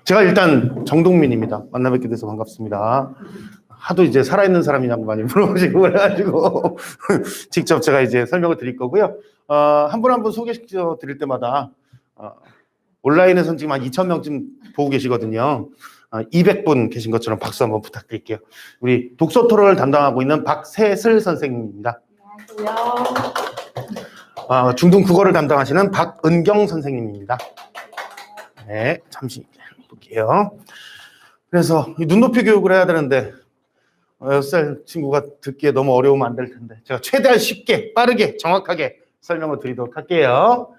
제가 일단 정동민입니다. 만나 뵙게 돼서 반갑습니다. 하도 이제 살아있는 사람이냐고 많이 물어보시고 그래가지고 직접 제가 이제 설명을 드릴 거고요. 한 분 한 분 소개시켜 드릴 때마다 온라인에서는 지금 한 2,000명쯤 보고 계시거든요. 200분 계신 것처럼 박수 한번 부탁드릴게요. 우리 독서 토론을 담당하고 있는 박세슬 선생님입니다. 안녕하세요. 중등 국어를 담당하시는 박은경 선생님입니다. 네, 잠시 볼게요. 그래서 눈높이 교육을 해야 되는데 6살 친구가 듣기에 너무 어려우면 안 될 텐데 제가 최대한 쉽게, 빠르게, 정확하게 설명을 드리도록 할게요.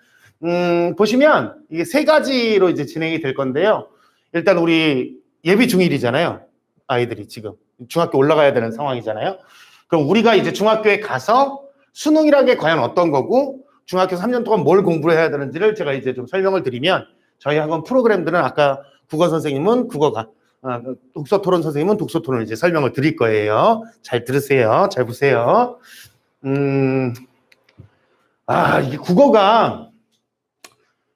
보시면 이게 세 가지로 이제 진행이 될 건데요. 일단 우리 예비 중1이잖아요. 아이들이 지금 중학교 올라가야 되는 상황이잖아요. 그럼 우리가 이제 중학교에 가서 수능이라는 게 과연 어떤 거고 중학교 3년 동안 뭘 공부를 해야 되는지를 제가 이제 좀 설명을 드리면 저희 학원 프로그램들은 아까 국어 선생님은 국어가 독서 토론 선생님은 독서 토론을 이제 설명을 드릴 거예요. 잘 들으세요. 잘 보세요. 이게 국어가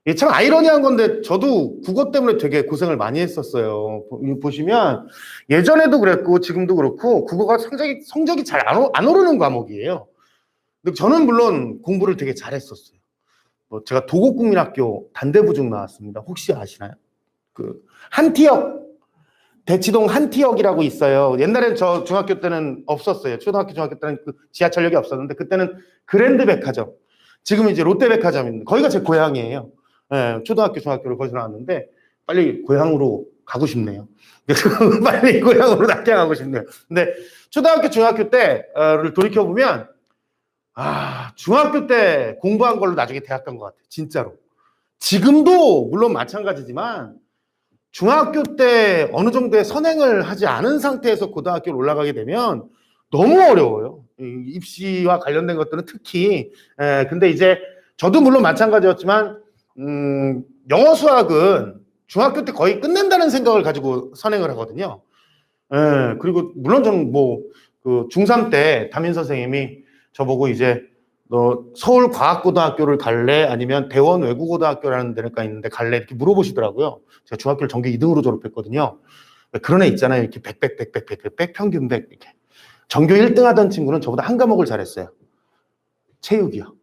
이게 참 아이러니한 건데 저도 국어 때문에 되게 고생을 많이 했었어요. 보시면 예전에도 그랬고 지금도 그렇고 국어가 성적이 잘 안 오르는 과목이에요. 근데 저는 물론 공부를 되게 잘했었어요. 제가 도곡국민학교 단대부중 나왔습니다. 혹시 아시나요? 한티역, 대치동 한티역이라고 있어요. 옛날엔 저 중학교 때는 없었어요. 초등학교, 중학교 때는 지하철역이 없었는데 그때는 그랜드백화점, 지금 이제 롯데백화점입니다. 거기가 제 고향이에요. 네, 초등학교, 중학교를 거기서 나왔는데 빨리 고향으로 가고 싶네요. 빨리 고향으로 낙향 가고 싶네요. 근데 초등학교, 중학교 때를 돌이켜보면 중학교 때 공부한 걸로 나중에 대학 간 것 같아요. 진짜로. 지금도 물론 마찬가지지만 중학교 때 어느 정도의 선행을 하지 않은 상태에서 고등학교로 올라가게 되면 너무 어려워요. 입시와 관련된 것들은 특히. 근데 이제 저도 물론 마찬가지였지만 영어 수학은 중학교 때 거의 끝낸다는 생각을 가지고 선행을 하거든요. 그리고 물론 저는 중3 때 담임 선생님이 저보고 이제 너 서울과학고등학교를 갈래? 아니면 대원외국고등학교라는 데가 있는데 갈래? 이렇게 물어보시더라고요. 제가 중학교를 전교 2등으로 졸업했거든요. 그런 애 있잖아요. 이렇게 100 평균 100 이렇게. 전교 1등 하던 친구는 저보다 한 과목을 잘했어요. 체육이요.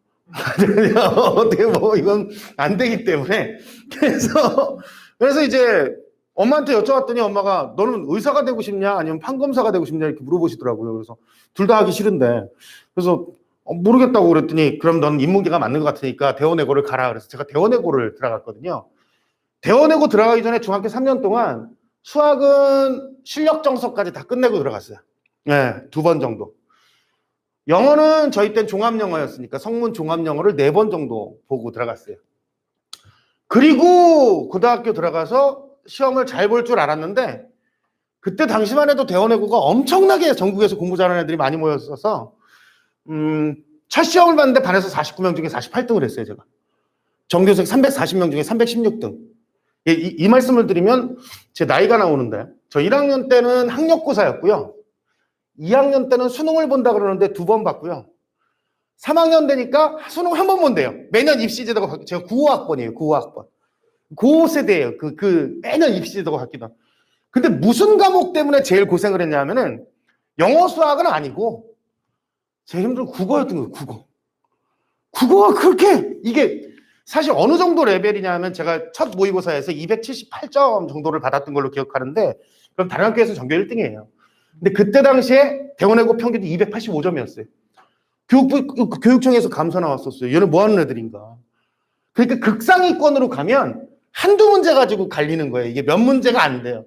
어떻게 이건 안 되기 때문에 그래서 이제 엄마한테 여쭤봤더니 엄마가 너는 의사가 되고 싶냐 아니면 판검사가 되고 싶냐 이렇게 물어보시더라고요. 그래서 둘 다 하기 싫은데 그래서 모르겠다고 그랬더니 그럼 넌 인문계가 맞는 것 같으니까 대원외고를 가라. 그래서 제가 대원외고를 들어갔거든요. 대원외고 들어가기 전에 중학교 3년 동안 수학은 실력 정서까지 다 끝내고 들어갔어요. 네, 2번 정도. 영어는 저희 땐 종합영어였으니까 성문 종합영어를 4번 정도 보고 들어갔어요. 그리고 고등학교 들어가서 시험을 잘 볼 줄 알았는데 그때 당시만 해도 대원외고가 엄청나게 전국에서 공부 잘하는 애들이 많이 모였어서 첫 시험을 봤는데 반에서 49명 중에 48등을 했어요. 제가 전교생 340명 중에 316등. 이 말씀을 드리면 제 나이가 나오는데 저 1학년 때는 학력고사였고요. 2학년 때는 수능을 본다 그러는데 2번 봤고요. 3학년 되니까 수능 한 번 본대요. 매년 입시제도가 제가 95학번이에요. 95학번. 고 세대예요. 매년 입시제도가 바뀌던. 근데 무슨 과목 때문에 제일 고생을 했냐면은 영어 수학은 아니고 제일 힘든 국어였던 거예요. 국어가 그렇게 이게 사실 어느 정도 레벨이냐면 제가 첫 모의고사에서 278점 정도를 받았던 걸로 기억하는데 그럼 다른 학교에서 전교 1등이에요. 근데 그때 당시에 대원외고 평균이 285점이었어요. 교육청에서 감사 나왔었어요. 얘는 뭐 하는 애들인가. 그러니까 극상위권으로 가면 한두 문제 가지고 갈리는 거예요. 이게 몇 문제가 안 돼요.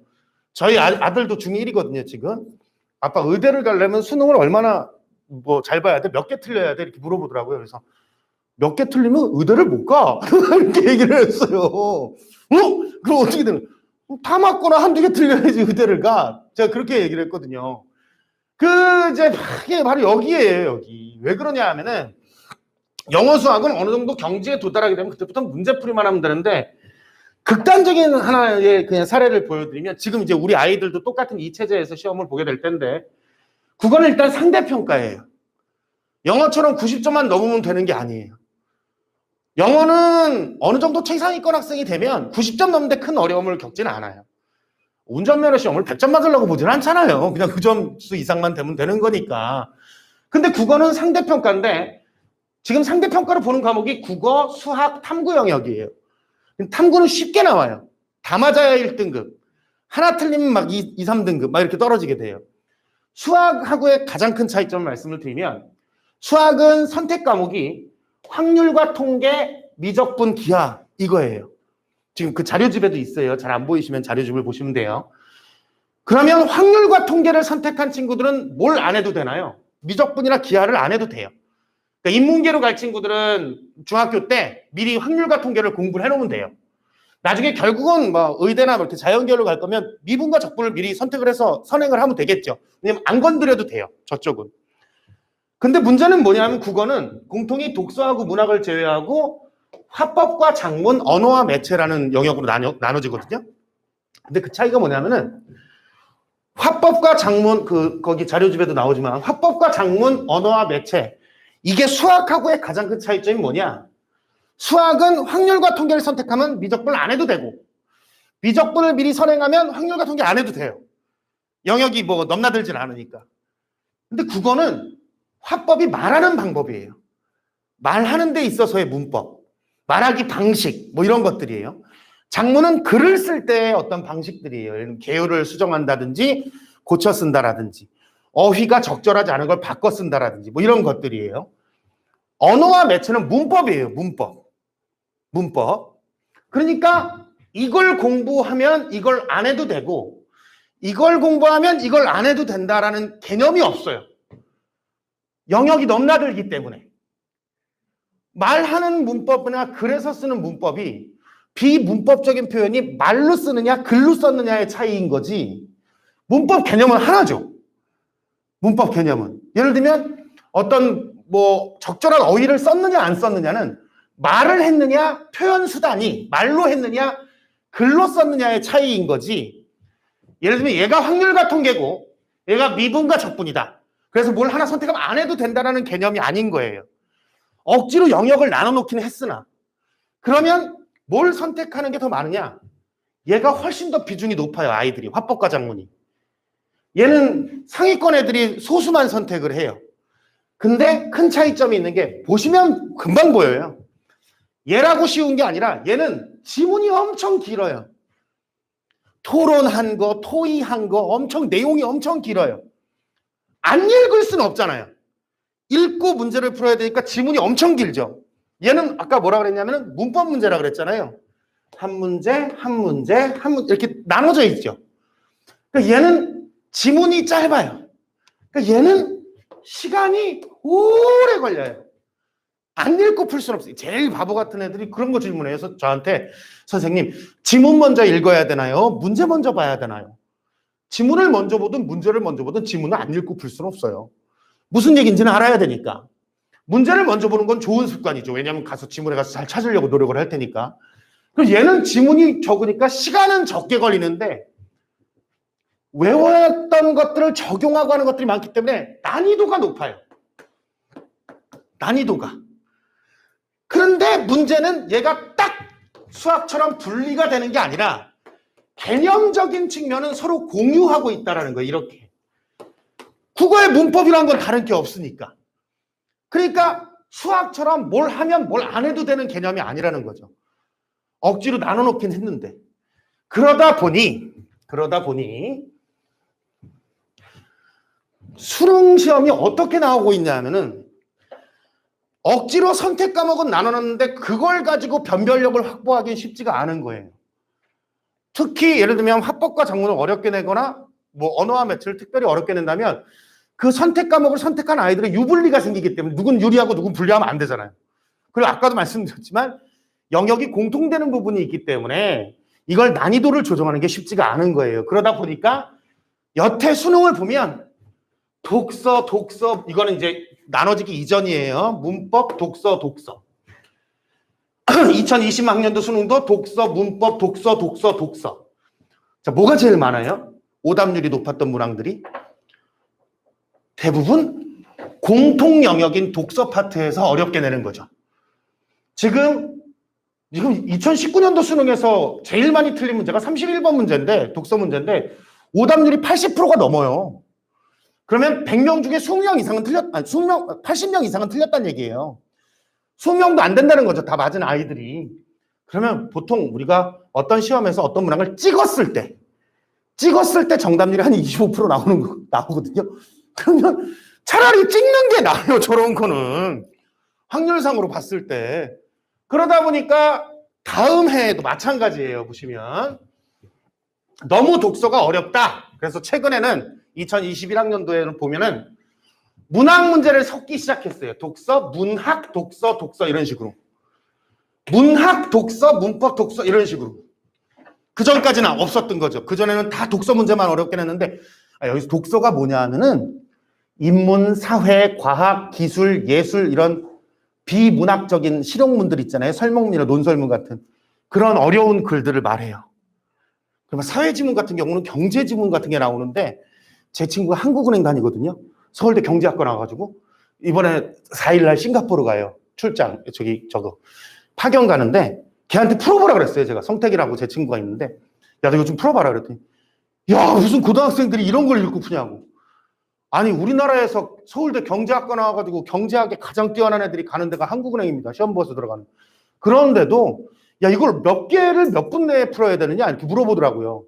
저희 아들도 중1이거든요, 지금. 아빠 의대를 가려면 수능을 얼마나 잘 봐야 돼? 몇 개 틀려야 돼? 이렇게 물어보더라고요. 그래서 몇 개 틀리면 의대를 못 가. 이렇게 얘기를 했어요. 그럼 어떻게 되는? 다 맞거나 한두 개 틀려야지 의대를 가. 제가 그렇게 얘기를 했거든요. 이게 바로 여기에요, 여기. 왜 그러냐 하면은 영어 수학은 어느 정도 경지에 도달하게 되면 그때부터 문제풀이만 하면 되는데 극단적인 하나의 그냥 사례를 보여드리면 지금 이제 우리 아이들도 똑같은 이 체제에서 시험을 보게 될 텐데 국어는 일단 상대평가예요. 영어처럼 90점만 넘으면 되는 게 아니에요. 영어는 어느 정도 최상위권 학생이 되면 90점 넘는데 큰 어려움을 겪지는 않아요. 운전면허 시험을 100점 맞으려고 보지는 않잖아요. 그냥 그 점수 이상만 되면 되는 거니까. 근데 국어는 상대평가인데 지금 상대평가로 보는 과목이 국어, 수학, 탐구 영역이에요. 탐구는 쉽게 나와요. 다 맞아야 1등급. 하나 틀리면 막 2, 3등급 막 이렇게 떨어지게 돼요. 수학하고의 가장 큰 차이점을 말씀을 드리면 수학은 선택 과목이 확률과 통계, 미적분, 기하 이거예요. 지금 그 자료집에도 있어요. 잘 안 보이시면 자료집을 보시면 돼요. 그러면 확률과 통계를 선택한 친구들은 뭘 안 해도 되나요? 미적분이나 기하를 안 해도 돼요. 그러니까 인문계로 갈 친구들은 중학교 때 미리 확률과 통계를 공부를 해놓으면 돼요. 나중에 결국은 뭐 의대나 이렇게 자연계열로 갈 거면 미분과 적분을 미리 선택을 해서 선행을 하면 되겠죠. 왜냐면 안 건드려도 돼요. 저쪽은. 근데 문제는 뭐냐면 국어는 공통이 독서하고 문학을 제외하고 화법과 작문, 언어와 매체라는 영역으로 나눠지거든요. 근데 그 차이가 뭐냐면은 화법과 작문, 거기 자료집에도 나오지만 화법과 작문, 언어와 매체 이게 수학하고의 가장 큰 차이점이 뭐냐? 수학은 확률과 통계를 선택하면 미적분을 안 해도 되고 미적분을 미리 선행하면 확률과 통계 안 해도 돼요. 영역이 뭐 넘나들진 않으니까. 근데 국어는 화법이 말하는 방법이에요. 말하는 데 있어서의 문법, 말하기 방식 뭐 이런 것들이에요. 작문은 글을 쓸 때의 어떤 방식들이에요. 예를 들면 개요를 수정한다든지 고쳐 쓴다라든지 어휘가 적절하지 않은 걸 바꿔 쓴다라든지 뭐 이런 것들이에요. 언어와 매체는 문법이에요. 문법. 그러니까 이걸 공부하면 이걸 안 해도 되고 이걸 공부하면 이걸 안 해도 된다라는 개념이 없어요. 영역이 넘나들기 때문에. 말하는 문법이나 글에서 쓰는 문법이 비문법적인 표현이 말로 쓰느냐 글로 썼느냐의 차이인 거지 문법 개념은 하나죠. 문법 개념은. 예를 들면 어떤 뭐 적절한 어휘를 썼느냐 안 썼느냐는 말을 했느냐 표현 수단이 말로 했느냐 글로 썼느냐의 차이인 거지. 예를 들면 얘가 확률과 통계고 얘가 미분과 적분이다. 그래서 뭘 하나 선택하면 안 해도 된다는 개념이 아닌 거예요. 억지로 영역을 나눠놓기는 했으나 그러면 뭘 선택하는 게 더 많으냐? 얘가 훨씬 더 비중이 높아요. 아이들이 화법과 작문이. 얘는 상위권 애들이 소수만 선택을 해요. 근데 큰 차이점이 있는 게 보시면 금방 보여요. 얘라고 쉬운 게 아니라 얘는 지문이 엄청 길어요. 토론한 거, 토의한 거 엄청 내용이 엄청 길어요. 안 읽을 수는 없잖아요. 읽고 문제를 풀어야 되니까 지문이 엄청 길죠. 얘는 아까 뭐라 그랬냐면 문법 문제라 그랬잖아요. 한 문제 이렇게 나눠져 있죠. 그러니까 얘는 지문이 짧아요. 그러니까 얘는 시간이 오래 걸려요. 안 읽고 풀 수는 없어요. 제일 바보 같은 애들이 그런 거 질문해서 저한테 선생님 지문 먼저 읽어야 되나요? 문제 먼저 봐야 되나요? 지문을 먼저 보든 문제를 먼저 보든 지문을 안 읽고 풀 수는 없어요. 무슨 얘기인지는 알아야 되니까. 문제를 먼저 보는 건 좋은 습관이죠. 왜냐하면 가서 지문에 가서 잘 찾으려고 노력을 할 테니까. 그래서 얘는 지문이 적으니까 시간은 적게 걸리는데 외웠던 것들을 적용하고 하는 것들이 많기 때문에 난이도가 높아요. 난이도가. 그런데 문제는 얘가 딱 수학처럼 분리가 되는 게 아니라 개념적인 측면은 서로 공유하고 있다는 거예요. 이렇게. 국어의 문법이란 건 다른 게 없으니까. 그러니까 수학처럼 뭘 하면 뭘 안 해도 되는 개념이 아니라는 거죠. 억지로 나눠놓긴 했는데. 그러다 보니 수능 시험이 어떻게 나오고 있냐면은 억지로 선택 과목은 나눠놨는데 그걸 가지고 변별력을 확보하기는 쉽지가 않은 거예요. 특히 예를 들면 화법과 작문을 어렵게 내거나 뭐 언어와 매체를 특별히 어렵게 낸다면 그 선택 과목을 선택한 아이들의 유불리가 생기기 때문에 누군 유리하고 누군 불리하면 안 되잖아요. 그리고 아까도 말씀드렸지만 영역이 공통되는 부분이 있기 때문에 이걸 난이도를 조정하는 게 쉽지가 않은 거예요. 그러다 보니까 여태 수능을 보면 독서 이거는 이제 나눠지기 이전이에요. 문법, 독서 2020학년도 수능도 독서, 문법, 독서. 자, 뭐가 제일 많아요? 오답률이 높았던 문항들이 대부분 공통 영역인 독서 파트에서 어렵게 내는 거죠. 지금 2019년도 수능에서 제일 많이 틀린 문제가 31번 문제인데, 독서 문제인데, 오답률이 80%가 넘어요. 그러면 100명 중에 20명 이상은 80명 이상은 틀렸다는 얘기예요. 20명도 안 된다는 거죠. 다 맞은 아이들이. 그러면 보통 우리가 어떤 시험에서 어떤 문항을 찍었을 때 정답률이 한 25% 나오거든요. 그러면 차라리 찍는 게 나아요. 저런 거는. 확률상으로 봤을 때. 그러다 보니까 다음 해에도 마찬가지예요. 보시면. 너무 독서가 어렵다. 그래서 최근에는 2021학년도에는 보면은 문학 문제를 섞기 시작했어요. 독서, 문학, 독서 이런 식으로. 문학, 독서, 문법, 독서 이런 식으로. 그전까지는 없었던 거죠. 그전에는 다 독서 문제만 어렵긴 했는데 여기서 독서가 뭐냐 하면은 인문, 사회, 과학, 기술, 예술 이런 비문학적인 실용문들 있잖아요. 설문이나 논설문 같은 그런 어려운 글들을 말해요. 그러면 사회지문 같은 경우는 경제지문 같은 게 나오는데 제 친구가 한국은행 다니거든요. 서울대 경제학과 나와가지고 이번에 4일날 싱가포르 가요. 출장 파견 가는데 걔한테 풀어보라 그랬어요. 제가 성택이라고 제 친구가 있는데 야 너 이거 좀 풀어봐라 그랬더니 야 무슨 고등학생들이 이런 걸 읽고 푸냐고. 아니 우리나라에서 서울대 경제학과 나와가지고 경제학에 가장 뛰어난 애들이 가는 데가 한국은행입니다. 시험 보고서 들어가는. 그런데도 야 이걸 몇 개를 몇 분 내에 풀어야 되느냐 이렇게 물어보더라고요.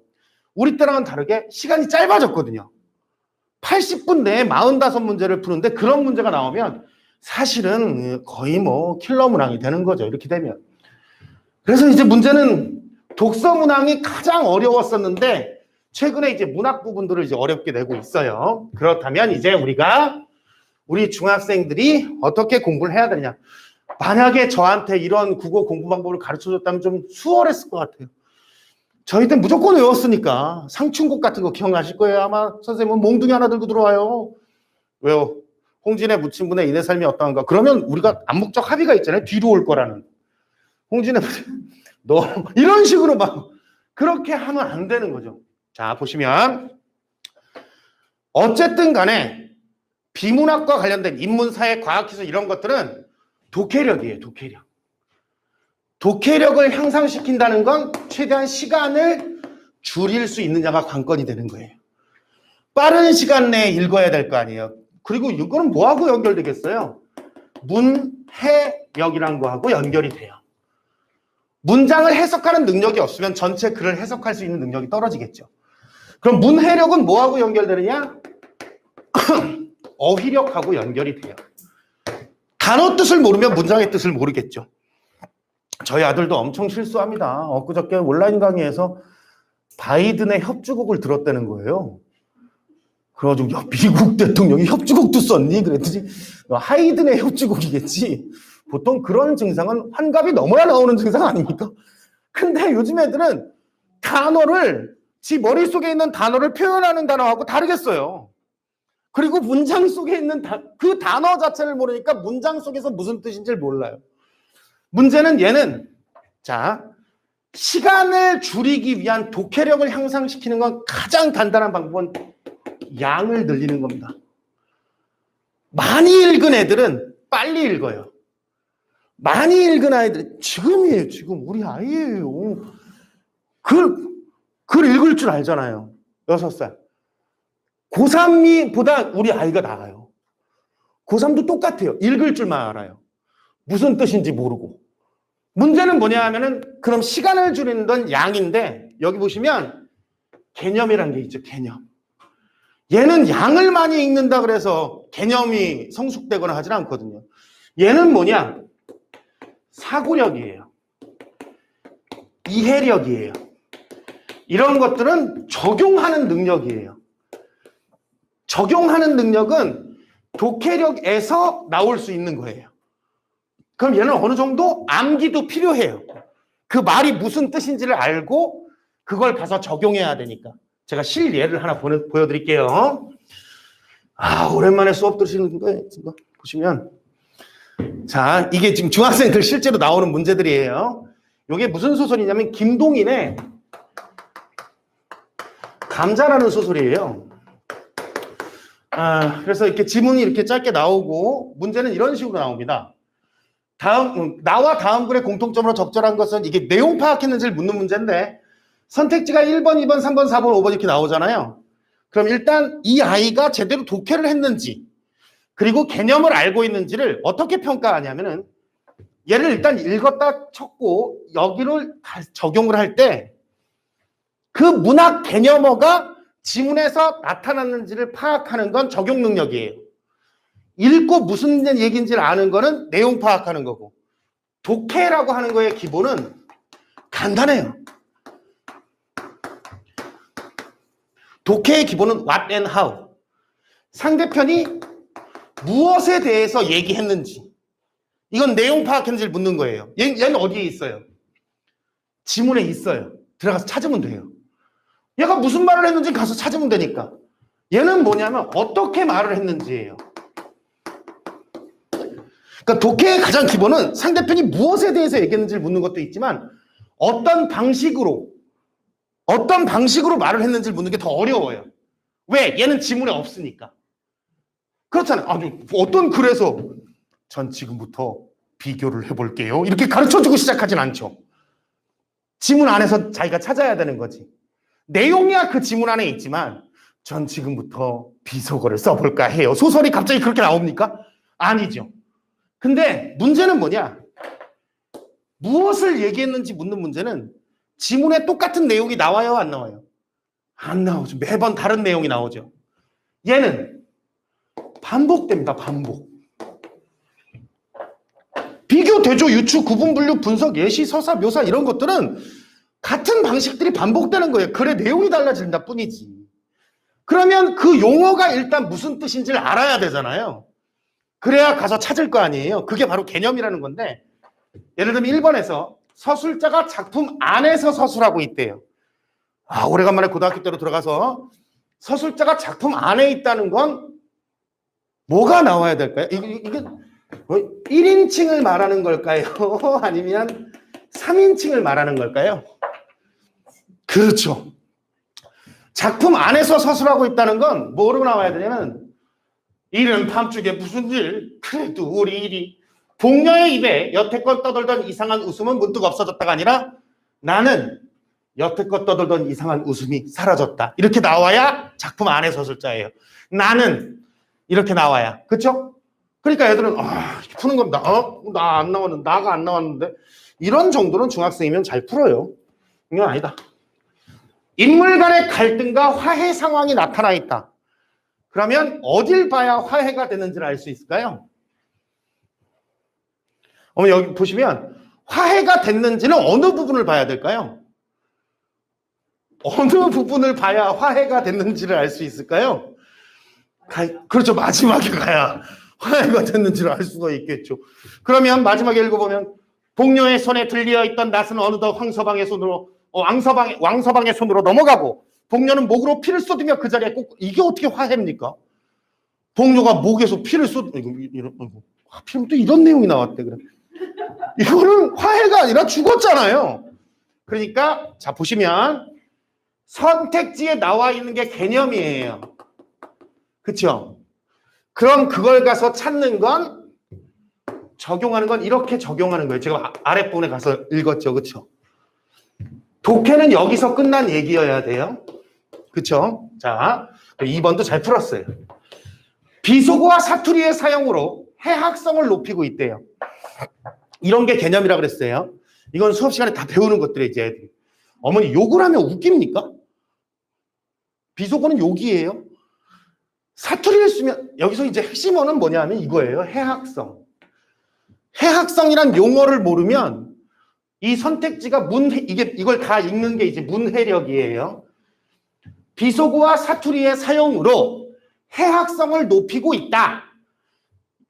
우리 때랑은 다르게 시간이 짧아졌거든요. 80분 내에 45문제를 푸는데 그런 문제가 나오면 사실은 거의 뭐 킬러 문항이 되는 거죠. 이렇게 되면. 그래서 이제 문제는 독서 문항이 가장 어려웠었는데 최근에 이제 문학 부분들을 이제 어렵게 내고 있어요. 그렇다면 이제 우리 중학생들이 어떻게 공부를 해야 되느냐. 만약에 저한테 이런 국어 공부 방법을 가르쳐 줬다면 좀 수월했을 것 같아요. 저희 때 무조건 외웠으니까 상충곡 같은 거 기억나실 거예요. 아마 선생님은 몽둥이 하나 들고 들어와요. 왜요? 홍진의 무친분의 인의 삶이 어떠한가. 그러면 우리가 암묵적 합의가 있잖아요. 뒤로 올 거라는. 홍진의 너 이런 식으로 막 그렇게 하면 안 되는 거죠. 자 보시면 어쨌든 간에 비문학과 관련된 인문, 사회, 과학, 기술 이런 것들은 독해력이에요. 독해력을 향상시킨다는 건 최대한 시간을 줄일 수 있느냐가 관건이 되는 거예요. 빠른 시간 내에 읽어야 될 거 아니에요. 그리고 이거는 뭐하고 연결되겠어요? 문해력이라는 거하고 연결이 돼요. 문장을 해석하는 능력이 없으면 전체 글을 해석할 수 있는 능력이 떨어지겠죠. 그럼 문해력은 뭐하고 연결되느냐? 어휘력하고 연결이 돼요. 단어 뜻을 모르면 문장의 뜻을 모르겠죠. 저희 아들도 엄청 실수합니다. 엊그저께 온라인 강의에서 바이든의 협주곡을 들었다는 거예요. 그래가지고 야, 미국 대통령이 협주곡도 썼니? 그랬더니 하이든의 협주곡이겠지. 보통 그런 증상은 환갑이 넘어야 나오는 증상 아닙니까? 근데 요즘 애들은 지 머릿속에 있는 단어를 표현하는 단어하고 다르게 써요. 그리고 문장 속에 있는 그 단어 자체를 모르니까 문장 속에서 무슨 뜻인지를 몰라요. 문제는 얘는 시간을 줄이기 위한 독해력을 향상시키는 건 가장 간단한 방법은 양을 늘리는 겁니다. 많이 읽은 애들은 빨리 읽어요. 많이 읽은 아이들 지금이에요. 지금 우리 아이예요. 글 읽을 줄 알잖아요. 6살. 고3보다 우리 아이가 나아요. 고3도 똑같아요. 읽을 줄만 알아요. 무슨 뜻인지 모르고. 문제는 뭐냐 하면은 그럼 시간을 줄이는 건 양인데 여기 보시면 개념이라는 게 있죠. 개념. 얘는 양을 많이 읽는다 그래서 개념이 성숙되거나 하진 않거든요. 얘는 뭐냐? 사고력이에요. 이해력이에요. 이런 것들은 적용하는 능력이에요. 적용하는 능력은 독해력에서 나올 수 있는 거예요. 그럼 얘는 어느 정도 암기도 필요해요. 그 말이 무슨 뜻인지를 알고 그걸 가서 적용해야 되니까. 제가 실예를 하나 보여드릴게요. 오랜만에 수업 들으시는 거 보시면 이게 지금 중학생들 실제로 나오는 문제들이에요. 이게 무슨 소설이냐면 김동인의 감자라는 소설이에요. 그래서 이렇게 지문이 이렇게 짧게 나오고 문제는 이런 식으로 나옵니다. 나와 다음 글의 공통점으로 적절한 것은 이게 내용 파악했는지를 묻는 문제인데 선택지가 1번, 2번, 3번, 4번, 5번 이렇게 나오잖아요. 그럼 일단 이 아이가 제대로 독해를 했는지 그리고 개념을 알고 있는지를 어떻게 평가하냐면은 얘를 일단 읽었다 쳤고 여기를 적용을 할 때 그 문학 개념어가 지문에서 나타났는지를 파악하는 건 적용 능력이에요. 읽고 무슨 얘기인지를 아는 거는 내용 파악하는 거고 독해라고 하는 거의 기본은 간단해요. 독해의 기본은 what and how. 상대편이 무엇에 대해서 얘기했는지 이건 내용 파악했는지를 묻는 거예요. 얘는 어디에 있어요? 지문에 있어요. 들어가서 찾으면 돼요. 얘가 무슨 말을 했는지 가서 찾으면 되니까. 얘는 뭐냐면 어떻게 말을 했는지예요. 그러니까 독해의 가장 기본은 상대편이 무엇에 대해서 얘기했는지를 묻는 것도 있지만 어떤 방식으로 말을 했는지를 묻는 게 더 어려워요. 왜? 얘는 지문에 없으니까. 그렇잖아요. 어떤 글에서 전 지금부터 비교를 해볼게요. 이렇게 가르쳐주고 시작하진 않죠. 지문 안에서 자기가 찾아야 되는 거지. 내용이야 그 지문 안에 있지만 전 지금부터 비속어를 써볼까 해요. 소설이 갑자기 그렇게 나옵니까? 아니죠. 근데 문제는 뭐냐? 무엇을 얘기했는지 묻는 문제는 지문에 똑같은 내용이 나와요, 안 나와요? 안 나오죠. 매번 다른 내용이 나오죠. 얘는 반복됩니다. 반복. 비교, 대조, 유추, 구분, 분류, 분석, 예시, 서사, 묘사 이런 것들은 같은 방식들이 반복되는 거예요. 글의 내용이 달라진다 뿐이지. 그러면 그 용어가 일단 무슨 뜻인지를 알아야 되잖아요. 그래야 가서 찾을 거 아니에요. 그게 바로 개념이라는 건데 예를 들면 1번에서 서술자가 작품 안에서 서술하고 있대요. 오래간만에 고등학교 때로 들어가서 서술자가 작품 안에 있다는 건 뭐가 나와야 될까요? 이게 1인칭을 말하는 걸까요? 아니면 3인칭을 말하는 걸까요? 그렇죠. 작품 안에서 서술하고 있다는 건 뭐로 나와야 되냐면 이른 밤중에 무슨 일? 그래도 우리 일이 복녀의 입에 여태껏 떠돌던 이상한 웃음은 문득 없어졌다가 아니라 나는 여태껏 떠돌던 이상한 웃음이 사라졌다. 이렇게 나와야 작품 안의 서술자예요. 나는 이렇게 나와야. 그렇죠? 그러니까 애들은 푸는 겁니다. 나 안 나왔는데 나가 안 나왔는데 이런 정도는 중학생이면 잘 풀어요. 이건 아니다. 인물 간의 갈등과 화해 상황이 나타나 있다. 그러면 어딜 봐야 화해가 되는지를 알 수 있을까요? 여기 보시면 화해가 됐는지는 어느 부분을 봐야 될까요? 어느 부분을 봐야 화해가 됐는지를 알 수 있을까요? 그렇죠. 마지막에 가야 화해가 됐는지를 알 수가 있겠죠. 그러면 마지막에 읽어보면 복녀의 손에 들려 있던 낫은 어느덧 왕서방의 손으로 왕서방의 손으로 넘어가고 복녀는 목으로 피를 쏟으며 그 자리에 꼭 이게 어떻게 화해입니까? 복녀가 목에서 피를 하필이면 또 이런 내용이 나왔대. 그래. 이거는 화해가 아니라 죽었잖아요. 그러니까 자 보시면 선택지에 나와 있는 게 개념이에요. 그렇죠? 그럼 그걸 가서 찾는 건 적용하는 건 이렇게 적용하는 거예요. 제가 아랫부분에 가서 읽었죠. 그렇죠? 독해는 여기서 끝난 얘기여야 돼요. 그렇죠? 자, 2번도 잘 풀었어요. 비속어와 사투리의 사용으로 해학성을 높이고 있대요. 이런 게 개념이라고 그랬어요. 이건 수업 시간에 다 배우는 것들이에요. 이제 애들이. 어머니 욕을 하면 웃깁니까? 비속어는 욕이에요. 사투리를 쓰면 여기서 이제 핵심어는 뭐냐면 이거예요. 해학성. 해학성이란 용어를 모르면 이 선택지가 이걸 다 읽는 게 이제 문해력이에요. 비속어와 사투리의 사용으로 해학성을 높이고 있다.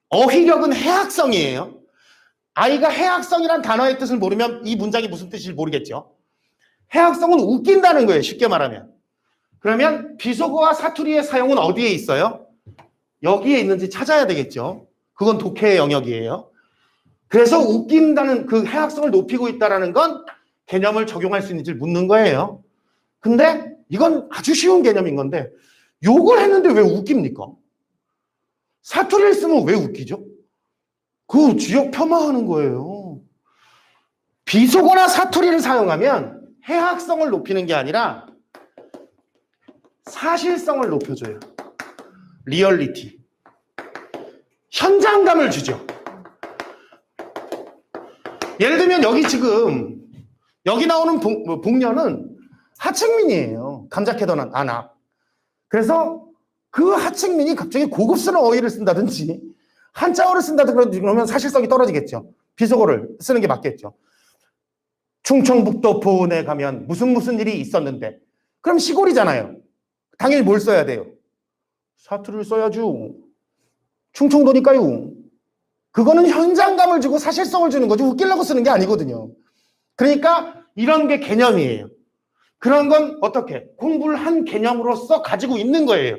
어휘력은 해학성이에요. 아이가 해학성이란 단어의 뜻을 모르면 이 문장이 무슨 뜻인지 모르겠죠. 해학성은 웃긴다는 거예요. 쉽게 말하면. 그러면 비속어와 사투리의 사용은 어디에 있어요? 여기에 있는지 찾아야 되겠죠. 그건 독해의 영역이에요. 그래서 웃긴다는 그 해학성을 높이고 있다는 건 개념을 적용할 수 있는지를 묻는 거예요. 근데 이건 아주 쉬운 개념인 건데 욕을 했는데 왜 웃깁니까? 사투리를 쓰면 왜 웃기죠? 그 지역 폄하하는 거예요. 비속어나 사투리를 사용하면 해학성을 높이는 게 아니라 사실성을 높여줘요. 리얼리티. 현장감을 주죠. 예를 들면 여기 지금 여기 나오는 복녀는 하층민이에요. 감자캐던 안악. 그래서 그 하층민이 갑자기 고급스러운 어휘를 쓴다든지 한자어를 쓴다든지 그러면 사실성이 떨어지겠죠. 비속어를 쓰는 게 맞겠죠. 충청북도 보은에 가면 무슨 일이 있었는데 그럼 시골이잖아요. 당연히 뭘 써야 돼요? 사투리를 써야죠. 충청도니까요. 그거는 현장감을 주고 사실성을 주는 거지 웃기려고 쓰는 게 아니거든요. 그러니까 이런 게 개념이에요. 그런 건 어떻게? 공부를 한 개념으로서 가지고 있는 거예요.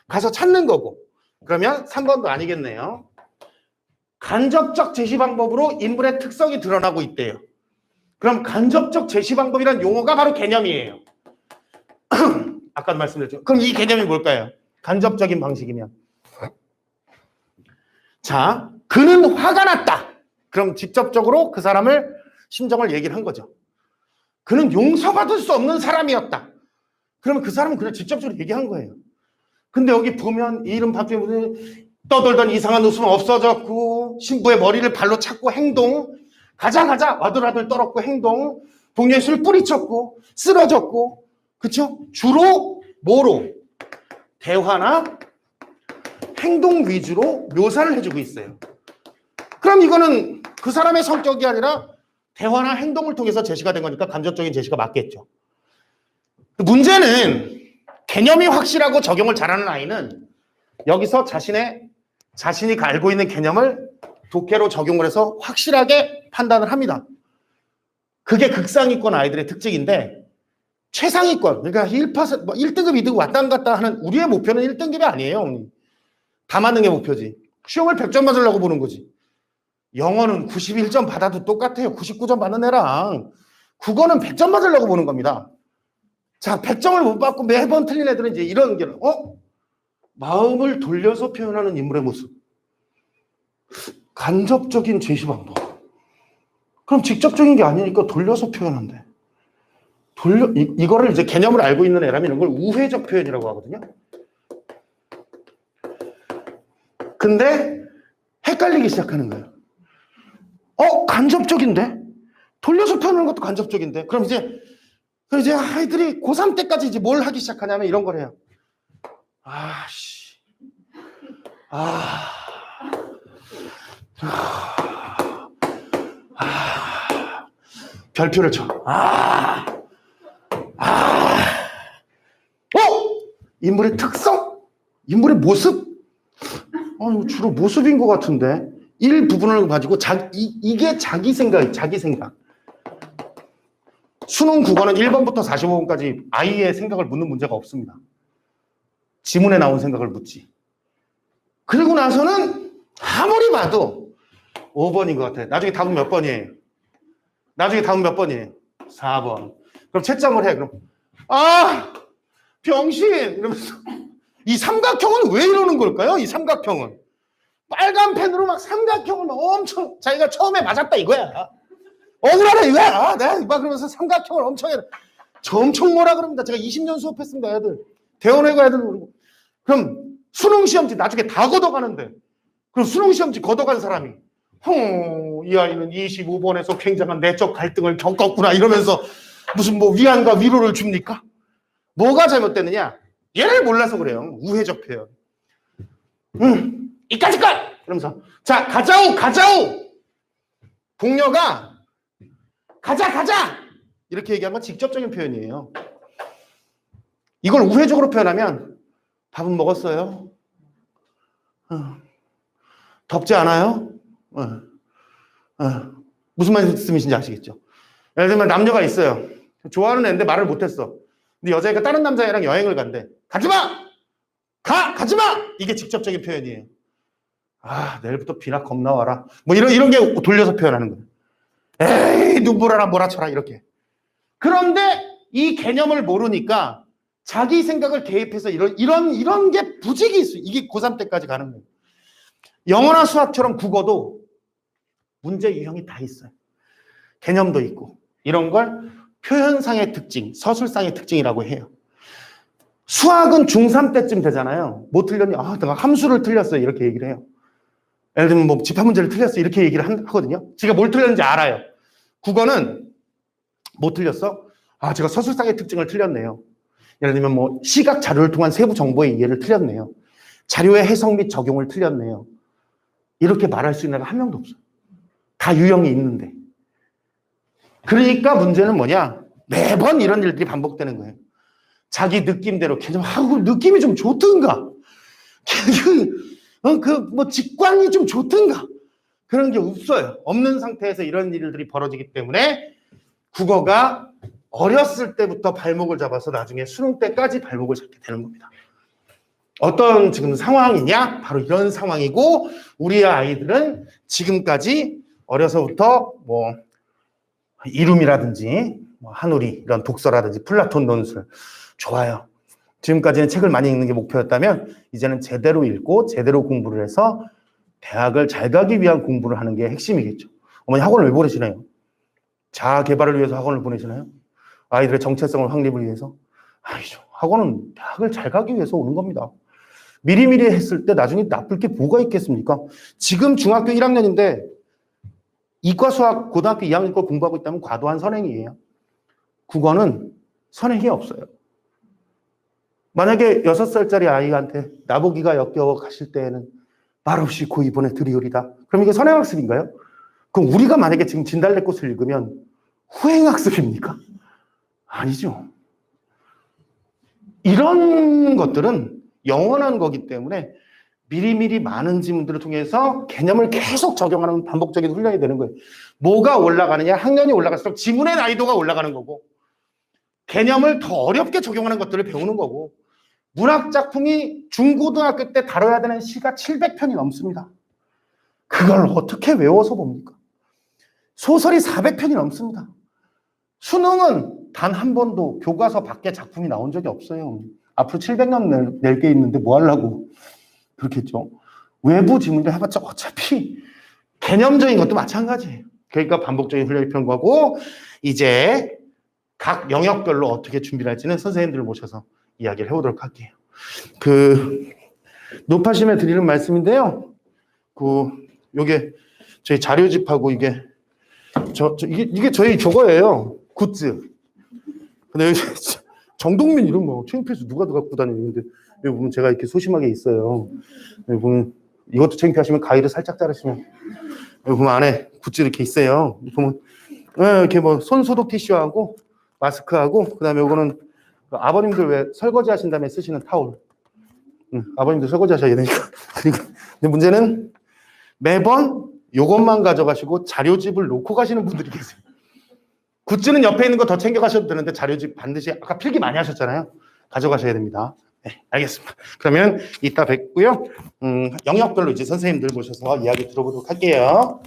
가서 찾는 거고. 그러면 3번도 아니겠네요. 간접적 제시 방법으로 인물의 특성이 드러나고 있대요. 그럼 간접적 제시 방법이란 용어가 바로 개념이에요. 아까도 말씀드렸죠. 그럼 이 개념이 뭘까요? 간접적인 방식이면. 자, 그는 화가 났다. 그럼 직접적으로 그 사람을 심정을 얘기를 한 거죠. 그는 용서받을 수 없는 사람이었다. 그러면 그 사람은 그냥 직접적으로 얘기한 거예요. 근데 여기 보면 이름 바뀌면 떠돌던 이상한 웃음은 없어졌고 신부의 머리를 발로 찾고 행동 가자 와들와들 떨었고 행동 복녀의 술 뿌리쳤고 쓰러졌고 그쵸? 주로 뭐로? 대화나 행동 위주로 묘사를 해주고 있어요. 그럼 이거는 그 사람의 성격이 아니라 대화나 행동을 통해서 제시가 된 거니까 간접적인 제시가 맞겠죠. 문제는 개념이 확실하고 적용을 잘하는 아이는 여기서 자신이 알고 있는 개념을 독해로 적용을 해서 확실하게 판단을 합니다. 그게 극상위권 아이들의 특징인데 최상위권, 그러니까 1%, 1등급, 2등급 왔다 갔다 하는 우리의 목표는 1등급이 아니에요. 다만능의 목표지. 시험을 100점 맞으려고 보는 거지. 영어는 91점 받아도 똑같아요. 99점 받는 애랑. 국어는 100점 맞으려고 보는 겁니다. 자, 100점을 못 받고 매번 틀린 애들은 이제 이런 게, 마음을 돌려서 표현하는 인물의 모습. 간접적인 제시 방법. 그럼 직접적인 게 아니니까 돌려서 표현한대. 이거를 이제 개념을 알고 있는 애라면 이런 걸 우회적 표현이라고 하거든요. 근데 헷갈리기 시작하는 거예요. 간접적인데? 돌려서 표현하는 것도 간접적인데? 그럼 이제 아이들이 고3 때까지 이제 뭘 하기 시작하냐면 이런 걸 해요. 별표를 쳐. 인물의 특성? 인물의 모습? 주로 모습인 것 같은데. 일부분을 가지고 이게 자기 생각. 수능 국어는 1번부터 45번까지 아이의 생각을 묻는 문제가 없습니다. 지문에 나온 생각을 묻지. 그리고 나서는 아무리 봐도 5번인 것 같아요. 나중에 답은 몇 번이에요? 4번. 그럼 채점을 해. 그럼 병신! 이러면서 이 삼각형은 왜 이러는 걸까요? 이 삼각형은. 빨간 펜으로 막 삼각형을 막 엄청 자기가 처음에 맞았다 이거야. 억울하다 이거야. 내가 막 그러면서 삼각형을 엄청 뭐라 그럽니다. 제가 20년 수업했습니다. 애들. 대원외고 애들. 그럼 수능 시험지 나중에 다 걷어가는데 그럼 수능 시험지 걷어간 사람이 이 아이는 25번에서 굉장한 내적 갈등을 겪었구나 이러면서 무슨 뭐 위안과 위로를 줍니까? 뭐가 잘못됐느냐? 얘를 몰라서 그래요. 우회적 표현. 이까짓 것! 그러면서 자 가자오! 복녀가 가자! 이렇게 얘기하면 직접적인 표현이에요. 이걸 우회적으로 표현하면 밥은 먹었어요? 덥지 않아요? 무슨 말씀이신지 아시겠죠? 예를 들면 남녀가 있어요. 좋아하는 애인데 말을 못했어. 근데 여자애가 다른 남자애랑 여행을 간대. 가지마! 가지마! 이게 직접적인 표현이에요. 내일부터 비나 겁나 와라. 뭐 이런 게 돌려서 표현하는 거예요. 에이, 눈보라라 몰아쳐라 이렇게. 그런데 이 개념을 모르니까 자기 생각을 대입해서 이런 게 부직이 있어요. 이게 고3 때까지 가는 거예요. 영어나 수학처럼 국어도 문제 유형이 다 있어요. 개념도 있고 이런 걸 표현상의 특징, 서술상의 특징이라고 해요. 수학은 중3 때쯤 되잖아요. 뭐 틀렸냐? 아, 내가 함수를 틀렸어요. 이렇게 얘기를 해요. 예를 들면 뭐 집합 문제를 틀렸어. 이렇게 얘기를 하거든요. 제가 뭘 틀렸는지 알아요. 국어는 뭐 틀렸어? 아, 제가 서술상의 특징을 틀렸네요. 예를 들면 뭐 시각 자료를 통한 세부 정보의 이해를 틀렸네요. 자료의 해석 및 적용을 틀렸네요. 이렇게 말할 수 있는 애가 한 명도 없어요. 다 유형이 있는데. 그러니까 문제는 뭐냐? 매번 이런 일들이 반복되는 거예요. 자기 느낌대로 개념하고 느낌이 좀 좋든가. 뭐 직관이 좀 좋든가. 그런 게 없어요. 없는 상태에서 이런 일들이 벌어지기 때문에 국어가 어렸을 때부터 발목을 잡아서 나중에 수능 때까지 발목을 잡게 되는 겁니다. 어떤 지금 상황이냐? 바로 이런 상황이고 우리 아이들은 지금까지 어려서부터 뭐 이룸이라든지 뭐 한우리 이런 독서라든지 플라톤 논술 좋아요. 지금까지는 책을 많이 읽는 게 목표였다면 이제는 제대로 읽고 제대로 공부를 해서 대학을 잘 가기 위한 공부를 하는 게 핵심이겠죠. 어머니 학원을 왜 보내시나요? 자아 개발을 위해서 학원을 보내시나요? 아이들의 정체성을 확립을 위해서? 아니죠. 학원은 대학을 잘 가기 위해서 오는 겁니다. 미리미리 했을 때 나중에 나쁠 게 뭐가 있겠습니까? 지금 중학교 1학년인데 이과 수학 고등학교 2학년 걸 공부하고 있다면 과도한 선행이에요. 국어는 선행이 없어요. 만약에 6살짜리 아이한테 나보기가 역겨워 가실 때에는 말없이 고2 보내드리오리다. 그럼 이게 선행학습인가요? 그럼 우리가 만약에 지금 진달래꽃을 읽으면 후행학습입니까? 아니죠. 이런 것들은 영원한 거기 때문에 미리미리 많은 지문들을 통해서 개념을 계속 적용하는 반복적인 훈련이 되는 거예요. 뭐가 올라가느냐? 학년이 올라갈수록 지문의 난이도가 올라가는 거고 개념을 더 어렵게 적용하는 것들을 배우는 거고 문학작품이 중고등학교 때 다뤄야 되는 시가 700편이 넘습니다. 그걸 어떻게 외워서 봅니까? 소설이 400편이 넘습니다. 수능은 단 한 번도 교과서 밖에 작품이 나온 적이 없어요. 앞으로 700년 낼 게 있는데 뭐 하려고 그렇겠죠. 외부 지문을 해봤자 어차피 개념적인 것도 마찬가지예요. 그러니까 반복적인 훈련이 필요한 거고 이제 각 영역별로 어떻게 준비를 할지는 선생님들을 모셔서 이야기를 해보도록 할게요. 높아심에 드리는 말씀인데요. 요게 저희 자료집하고 이게 저희 저거예요. 굿즈. 근데 여기 정동민 이름 뭐 창피해서 누가 갖고 다니는데 여기 보면 제가 이렇게 소심하게 있어요. 여기 보면 이것도 창피하시면 가위를 살짝 자르시면 여기 보면 안에 굿즈 이렇게 있어요. 보면 이렇게 뭐 손 소독 티슈하고 마스크하고 그다음에 이거는 아버님들 왜 설거지 하신 다음에 쓰시는 타올. 아버님들 설거지 하셔야 되니까. 근데 문제는 매번 이것만 가져가시고 자료집을 놓고 가시는 분들이 계세요. 굿즈는 옆에 있는 거 더 챙겨가셔도 되는데 자료집 반드시 아까 필기 많이 하셨잖아요. 가져가셔야 됩니다. 네, 알겠습니다. 그러면 이따 뵙고요. 영역별로 이제 선생님들 모셔서 이야기 들어보도록 할게요.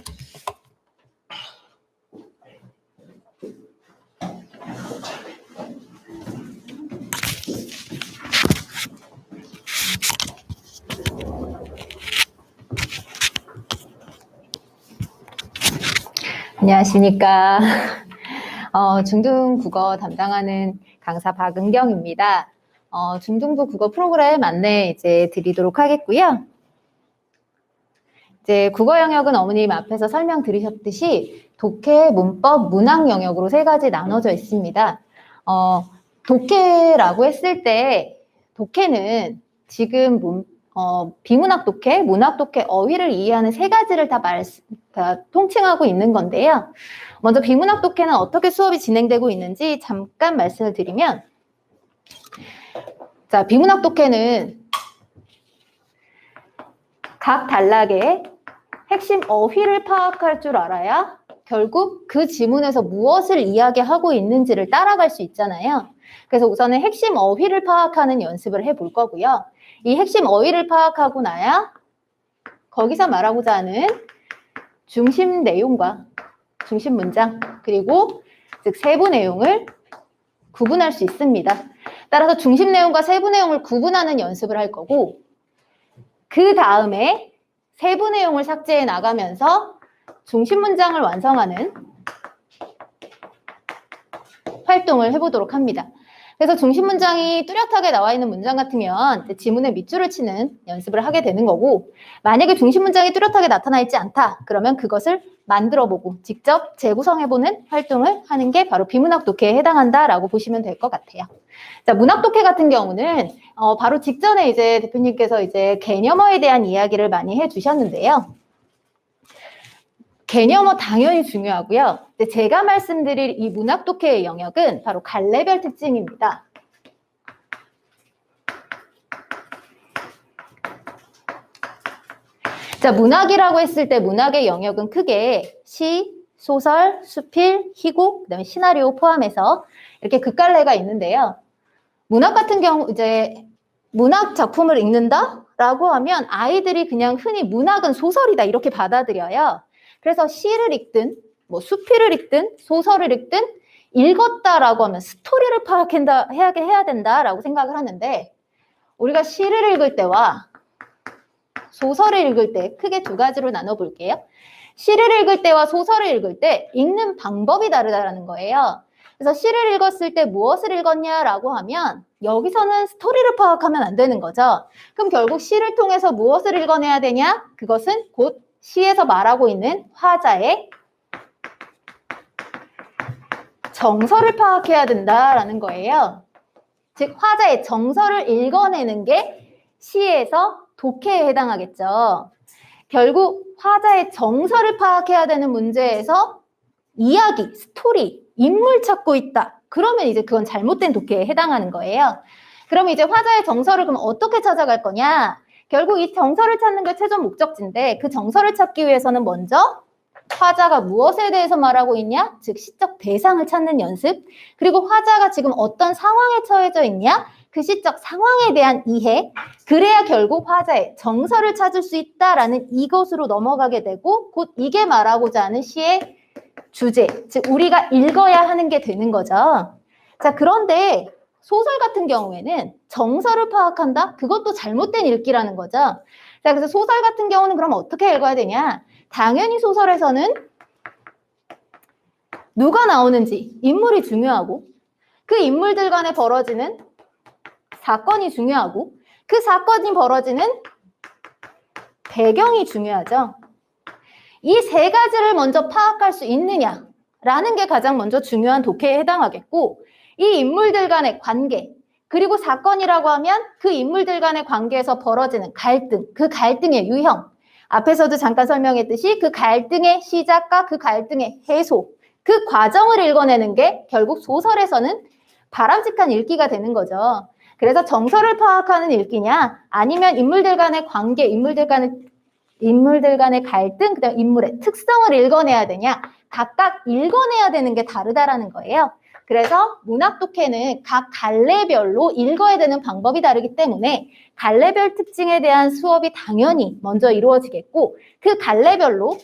안녕하십니까. 중등국어 담당하는 강사 박은경입니다. 중등부 국어 프로그램 안내 이제 드리도록 하겠고요. 이제 국어 영역은 어머님 앞에서 설명드리셨듯이 독해, 문법, 문학 영역으로 세 가지 나눠져 있습니다. 독해라고 했을 때 독해는 지금 비문학 독해, 문학 독해, 어휘를 이해하는 세 가지를 다 통칭하고 있는 건데요. 먼저 비문학 독해는 어떻게 수업이 진행되고 있는지 잠깐 말씀을 드리면, 자, 비문학 독해는 각 단락의 핵심 어휘를 파악할 줄 알아야 결국 그 지문에서 무엇을 이야기하고 있는지를 따라갈 수 있잖아요. 그래서 우선은 핵심 어휘를 파악하는 연습을 해볼 거고요. 이 핵심 어휘를 파악하고 나야 거기서 말하고자 하는 중심 내용과 중심 문장 그리고 즉 세부 내용을 구분할 수 있습니다. 따라서 중심 내용과 세부 내용을 구분하는 연습을 할 거고 그 다음에 세부 내용을 삭제해 나가면서 중심 문장을 완성하는 활동을 해보도록 합니다. 그래서 중심 문장이 뚜렷하게 나와 있는 문장 같으면 지문에 밑줄을 치는 연습을 하게 되는 거고, 만약에 중심 문장이 뚜렷하게 나타나 있지 않다, 그러면 그것을 만들어보고 직접 재구성해보는 활동을 하는 게 바로 비문학 독해에 해당한다라고 보시면 될 것 같아요. 자, 문학 독해 같은 경우는 바로 직전에 이제 대표님께서 이제 개념어에 대한 이야기를 많이 해주셨는데요. 개념어 당연히 중요하고요. 근데 제가 말씀드릴 이 문학 독해의 영역은 바로 갈래별 특징입니다. 자, 문학이라고 했을 때 문학의 영역은 크게 시, 소설, 수필, 희곡, 그다음에 시나리오 포함해서 이렇게 극갈래가 있는데요. 문학 같은 경우 이제 문학 작품을 읽는다라고 하면 아이들이 그냥 흔히 문학은 소설이다 이렇게 받아들여요. 그래서 시를 읽든 뭐 수필을 읽든 소설을 읽든 읽었다라고 하면 스토리를 해야 된다라고 생각을 하는데, 우리가 시를 읽을 때와 소설을 읽을 때 크게 두 가지로 나눠볼게요. 시를 읽을 때와 소설을 읽을 때 읽는 방법이 다르다는 거예요. 그래서 시를 읽었을 때 무엇을 읽었냐라고 하면 여기서는 스토리를 파악하면 안 되는 거죠. 그럼 결국 시를 통해서 무엇을 읽어내야 되냐? 그것은 곧 시에서 말하고 있는 화자의 정서를 파악해야 된다라는 거예요. 즉 화자의 정서를 읽어내는 게 시에서 독해에 해당하겠죠. 결국 화자의 정서를 파악해야 되는 문제에서 이야기, 스토리, 인물 찾고 있다. 그러면 이제 그건 잘못된 독해에 해당하는 거예요. 그럼 이제 화자의 정서를 그럼 어떻게 찾아갈 거냐? 결국 이 정서를 찾는 게 최종 목적지인데, 그 정서를 찾기 위해서는 먼저 화자가 무엇에 대해서 말하고 있냐? 즉 시적 대상을 찾는 연습, 그리고 화자가 지금 어떤 상황에 처해져 있냐? 그 시적 상황에 대한 이해, 그래야 결국 화자의 정서를 찾을 수 있다라는 이것으로 넘어가게 되고, 곧 이게 말하고자 하는 시의 주제, 즉 우리가 읽어야 하는 게 되는 거죠. 자, 그런데 소설 같은 경우에는 정서를 파악한다? 그것도 잘못된 읽기라는 거죠. 자, 그래서 소설 같은 경우는 그럼 어떻게 읽어야 되냐? 당연히 소설에서는 누가 나오는지, 인물이 중요하고, 그 인물들 간에 벌어지는 사건이 중요하고, 그 사건이 벌어지는 배경이 중요하죠. 이 세 가지를 먼저 파악할 수 있느냐라는 게 가장 먼저 중요한 독해에 해당하겠고, 이 인물들 간의 관계, 그리고 사건이라고 하면 그 인물들 간의 관계에서 벌어지는 갈등, 그 갈등의 유형, 앞에서도 잠깐 설명했듯이 그 갈등의 시작과 그 갈등의 해소, 그 과정을 읽어내는 게 결국 소설에서는 바람직한 읽기가 되는 거죠. 그래서 정서를 파악하는 읽기냐, 아니면 인물들 간의 관계, 인물들 간의 갈등, 그다음 인물의 특성을 읽어내야 되냐, 각각 읽어내야 되는 게 다르다라는 거예요. 그래서 문학 독해는 각 갈래별로 읽어야 되는 방법이 다르기 때문에 갈래별 특징에 대한 수업이 당연히 먼저 이루어지겠고, 그 갈래별로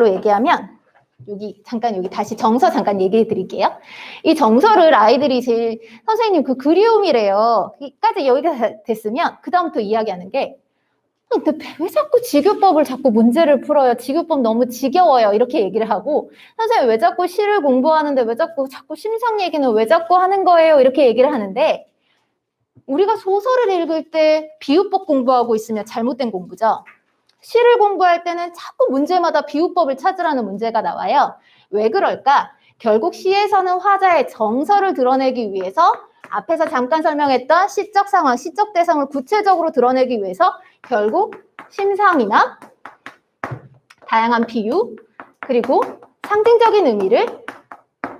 얘기하면 여기 다시 정서 잠깐 얘기해 드릴게요. 이 정서를 아이들이 제일 선생님 그 그리움이래요. 까지 여기가 됐으면 그 다음부터 이야기하는 게, 근데 왜 자꾸 지교법을 자꾸 문제를 풀어요? 지교법 너무 지겨워요. 이렇게 얘기를 하고, 선생님 왜 자꾸 시를 공부하는데 왜 자꾸 심상 얘기는 왜 자꾸 하는 거예요? 이렇게 얘기를 하는데, 우리가 소설을 읽을 때 비유법 공부하고 있으면 잘못된 공부죠. 시를 공부할 때는 자꾸 문제마다 비유법을 찾으라는 문제가 나와요. 왜 그럴까? 결국 시에서는 화자의 정서를 드러내기 위해서 앞에서 잠깐 설명했던 시적 상황, 시적 대상을 구체적으로 드러내기 위해서 결국 심상이나 다양한 비유, 그리고 상징적인 의미를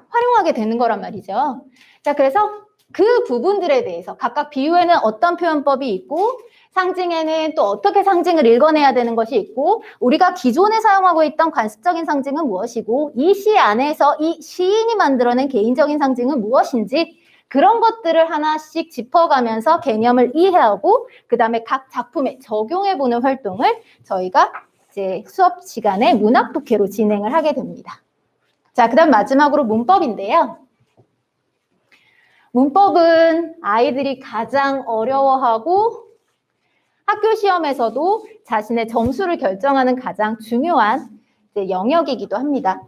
활용하게 되는 거란 말이죠. 자, 그래서 그 부분들에 대해서 각각 비유에는 어떤 표현법이 있고, 상징에는 또 어떻게 상징을 읽어내야 되는 것이 있고, 우리가 기존에 사용하고 있던 관습적인 상징은 무엇이고, 이 시 안에서 이 시인이 만들어낸 개인적인 상징은 무엇인지, 그런 것들을 하나씩 짚어가면서 개념을 이해하고 그 다음에 각 작품에 적용해보는 활동을 저희가 이제 수업 시간에 문학 독해로 진행을 하게 됩니다. 자, 그 다음 마지막으로 문법인데요. 문법은 아이들이 가장 어려워하고 학교 시험에서도 자신의 점수를 결정하는 가장 중요한 이제 영역이기도 합니다.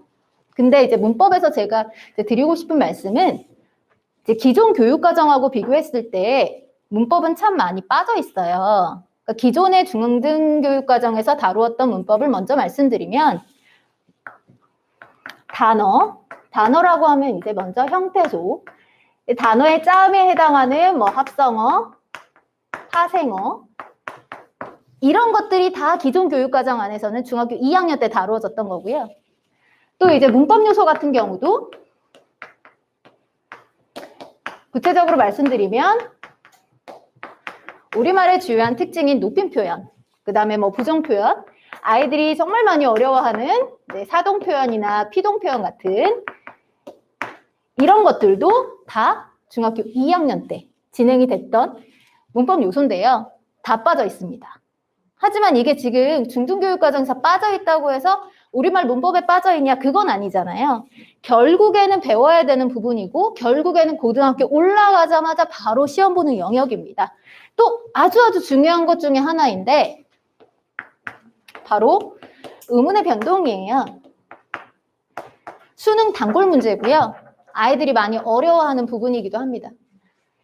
근데 이제 문법에서 제가 이제 드리고 싶은 말씀은 이제 기존 교육과정하고 비교했을 때 문법은 참 많이 빠져 있어요. 그러니까 기존의 중등교육과정에서 다루었던 문법을 먼저 말씀드리면 단어라고 하면 이제 먼저 형태소, 단어의 짜음에 해당하는 뭐 합성어, 파생어 이런 것들이 다 기존 교육과정 안에서는 중학교 2학년 때 다루어졌던 거고요. 또 이제 문법 요소 같은 경우도 구체적으로 말씀드리면 우리말의 주요한 특징인 높임 표현, 그 다음에 뭐 부정 표현, 아이들이 정말 많이 어려워하는 사동 표현이나 피동 표현 같은 이런 것들도 다 중학교 2학년 때 진행이 됐던 문법 요소인데요. 다 빠져 있습니다. 하지만 이게 지금 중등교육과정에서 빠져 있다고 해서 우리말 문법에 빠져 있냐? 그건 아니잖아요. 결국에는 배워야 되는 부분이고 결국에는 고등학교 올라가자마자 바로 시험 보는 영역입니다. 또 아주 중요한 것 중에 하나인데 바로 의문의 변동이에요. 수능 단골 문제고요. 아이들이 많이 어려워하는 부분이기도 합니다.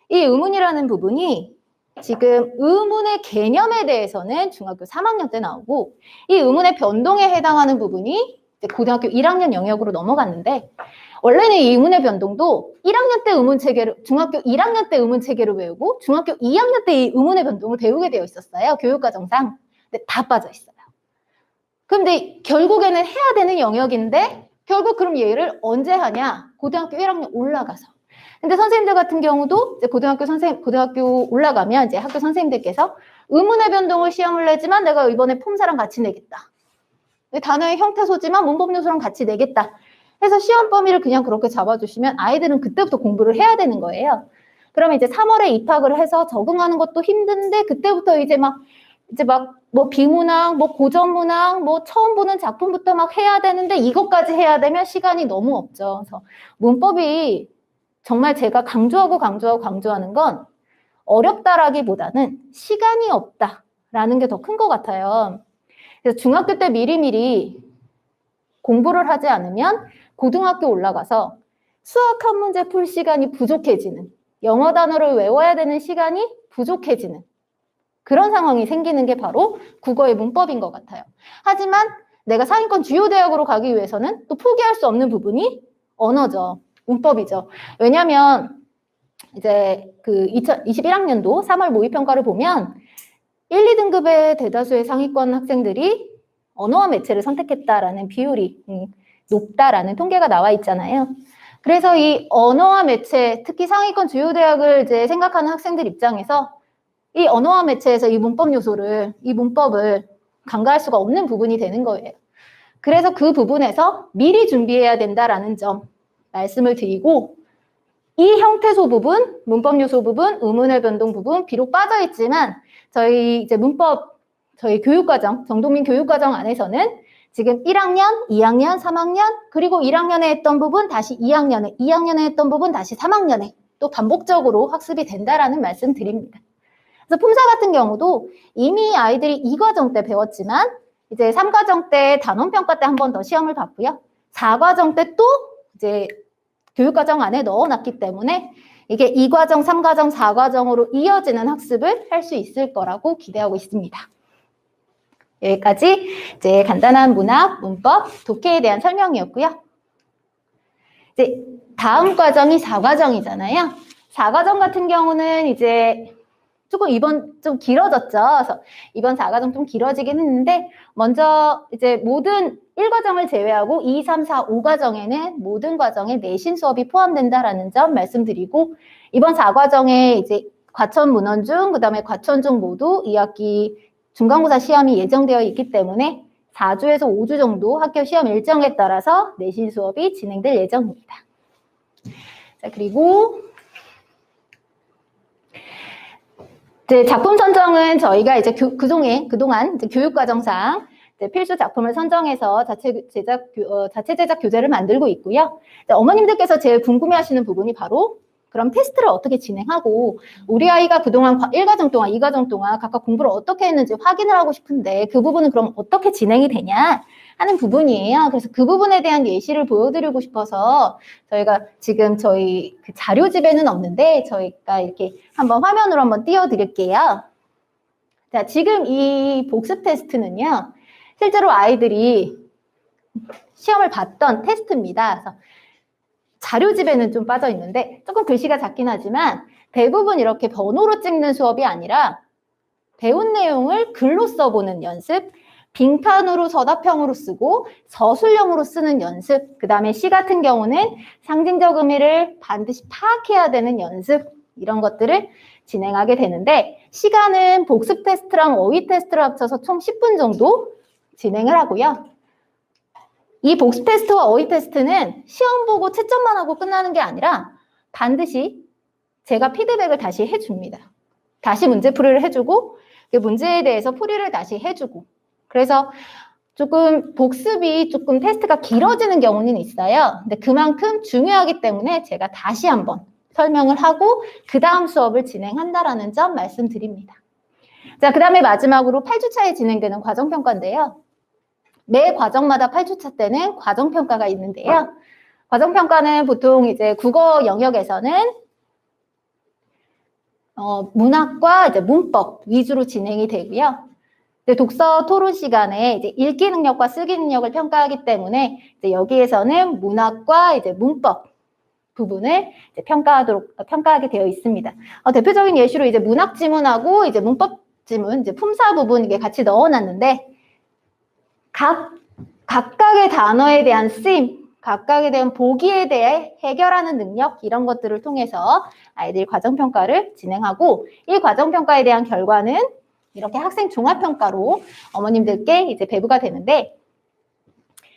이 의문이라는 부분이 지금 의문의 개념에 대해서는 중학교 3학년 때 나오고 이 의문의 변동에 해당하는 부분이 이제 고등학교 1학년 영역으로 넘어갔는데 원래는 이 의문의 변동도 1학년 때 의문 체계를 중학교 1학년 때 의문 체계를 외우고 중학교 2학년 때 이 의문의 변동을 배우게 되어 있었어요. 교육과정상. 근데 다 빠져 있어요. 근데 결국에는 해야 되는 영역인데 결국 그럼 얘를 언제 하냐? 고등학교 1학년 올라가서. 근데 선생님들 같은 경우도 이제 고등학교 올라가면 이제 학교 선생님들께서 의문의 변동을 시험을 내지만 내가 이번에 폼사랑 같이 내겠다. 단어의 형태소지만 문법 요소랑 같이 내겠다. 해서 시험 범위를 그냥 그렇게 잡아주시면 아이들은 그때부터 공부를 해야 되는 거예요. 그러면 이제 3월에 입학을 해서 적응하는 것도 힘든데 그때부터 이제 막 뭐 비문학, 뭐 고전문학, 뭐 처음 보는 작품부터 막 해야 되는데 이것까지 해야 되면 시간이 너무 없죠. 그래서 문법이 정말 제가 강조하는 건 어렵다라기보다는 시간이 없다라는 게 더 큰 것 같아요. 그래서 중학교 때 미리미리 공부를 하지 않으면 고등학교 올라가서 수학 한 문제 풀 시간이 부족해지는, 영어 단어를 외워야 되는 시간이 부족해지는 그런 상황이 생기는 게 바로 국어의 문법인 것 같아요. 하지만 내가 상위권 주요 대학으로 가기 위해서는 또 포기할 수 없는 부분이 언어죠. 문법이죠. 왜냐하면 이제 그 2021학년도 3월 모의평가를 보면 1, 2등급의 대다수의 상위권 학생들이 언어와 매체를 선택했다라는 비율이 높다라는 통계가 나와 있잖아요. 그래서 이 언어와 매체, 특히 상위권 주요 대학을 이제 생각하는 학생들 입장에서 이 언어와 매체에서 이 문법을 간과할 수가 없는 부분이 되는 거예요. 그래서 그 부분에서 미리 준비해야 된다라는 점 말씀을 드리고 이 형태소 부분, 문법 요소 부분, 의문의 변동 부분 비록 빠져 있지만 저희 이제 저희 교육과정, 정동민 교육과정 안에서는 지금 1학년, 2학년, 3학년 그리고 1학년에 했던 부분 다시 2학년에 했던 부분 다시 3학년에 또 반복적으로 학습이 된다라는 말씀 드립니다. 그래서 폼사 같은 경우도 이미 아이들이 2과정 때 배웠지만 이제 3과정 때 단원평가 때 한 번 더 시험을 봤고요. 4과정 때 또 이제 교육과정 안에 넣어놨기 때문에 이게 2과정, 3과정, 4과정으로 이어지는 학습을 할 수 있을 거라고 기대하고 있습니다. 여기까지 이제 간단한 문학, 문법, 독해에 대한 설명이었고요. 이제 다음 과정이 4과정이잖아요. 4과정 같은 경우는 이제 조금 이번 좀 길어졌죠. 그래서 이번 4과정 좀 길어지긴 했는데 먼저 이제 모든 1과정을 제외하고 2, 3, 4, 5과정에는 모든 과정에 내신 수업이 포함된다라는 점 말씀드리고 이번 4과정에 이제 과천 문헌중, 그다음에 과천중 모두 2학기 중간고사 시험이 예정되어 있기 때문에 4주에서 5주 정도 학교 시험 일정에 따라서 내신 수업이 진행될 예정입니다. 자, 그리고 이제 작품 선정은 저희가 이제 그동안 이제 교육과정상 이제 필수 작품을 선정해서 자체 제작 교재를 만들고 있고요. 어머님들께서 제일 궁금해하시는 부분이 바로 그럼 테스트를 어떻게 진행하고 우리 아이가 그동안 1과정 동안, 2과정 동안 각각 공부를 어떻게 했는지 확인을 하고 싶은데 그 부분은 그럼 어떻게 진행이 되냐 하는 부분이에요. 그래서 그 부분에 대한 예시를 보여드리고 싶어서 저희가 지금 저희 그 자료집에는 없는데 저희가 이렇게 한번 화면으로 한번 띄워드릴게요. 자, 지금 이 복습 테스트는요. 실제로 아이들이 시험을 봤던 테스트입니다. 그래서 자료집에는 좀 빠져 있는데 조금 글씨가 작긴 하지만 대부분 이렇게 번호로 찍는 수업이 아니라 배운 내용을 글로 써보는 연습, 빙판으로 서답형으로 쓰고 서술형으로 쓰는 연습, 그 다음에 시 같은 경우는 상징적 의미를 반드시 파악해야 되는 연습, 이런 것들을 진행하게 되는데 시간은 복습 테스트랑 어휘 테스트를 합쳐서 총 10분 정도 진행을 하고요. 이 복습 테스트와 어휘 테스트는 시험 보고 채점만 하고 끝나는 게 아니라 반드시 제가 피드백을 다시 해줍니다. 다시 문제풀이를 해주고 그 문제에 대해서 풀이를 다시 해주고 그래서 조금 복습이 조금 테스트가 길어지는 경우는 있어요. 근데 그만큼 중요하기 때문에 제가 다시 한번 설명을 하고 그 다음 수업을 진행한다라는 점 말씀드립니다. 자, 그 다음에 마지막으로 8주차에 진행되는 과정평가인데요. 매 과정마다 8주차 때는 과정평가가 있는데요. 과정평가는 보통 이제 국어 영역에서는 문학과 이제 문법 위주로 진행이 되고요. 이제 독서 토론 시간에 이제 읽기 능력과 쓰기 능력을 평가하기 때문에 이제 여기에서는 문학과 이제 문법 부분을 이제 평가하게 되어 있습니다. 대표적인 예시로 이제 문학 지문하고 이제 문법 지문, 이제 품사 부분 이게 같이 넣어놨는데 각각의 단어에 대한 쓰임, 각각에 대한 보기에 대해 해결하는 능력 이런 것들을 통해서 아이들 과정평가를 진행하고 이 과정평가에 대한 결과는 이렇게 학생 종합평가로 어머님들께 이제 배부가 되는데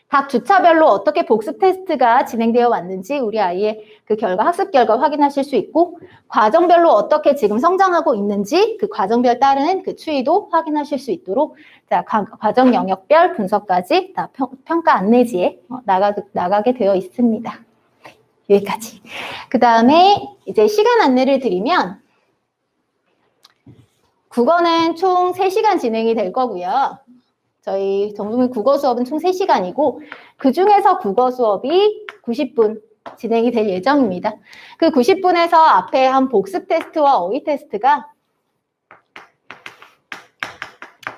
각 주차별로 어떻게 복습 테스트가 진행되어 왔는지 우리 아이의 그 결과, 학습 결과 확인하실 수 있고 과정별로 어떻게 지금 성장하고 있는지 그 과정별 따르는 그 추이도 확인하실 수 있도록 자, 과정 영역별 분석까지 다 평가 안내지에 나가게 되어 있습니다. 여기까지. 그 다음에 이제 시간 안내를 드리면 국어는 총 3시간 진행이 될 거고요. 저희 정동일 국어 수업은 총 3시간이고 그중에서 국어 수업이 90분 진행이 될 예정입니다. 그 90분에서 앞에 한 복습 테스트와 어휘 테스트가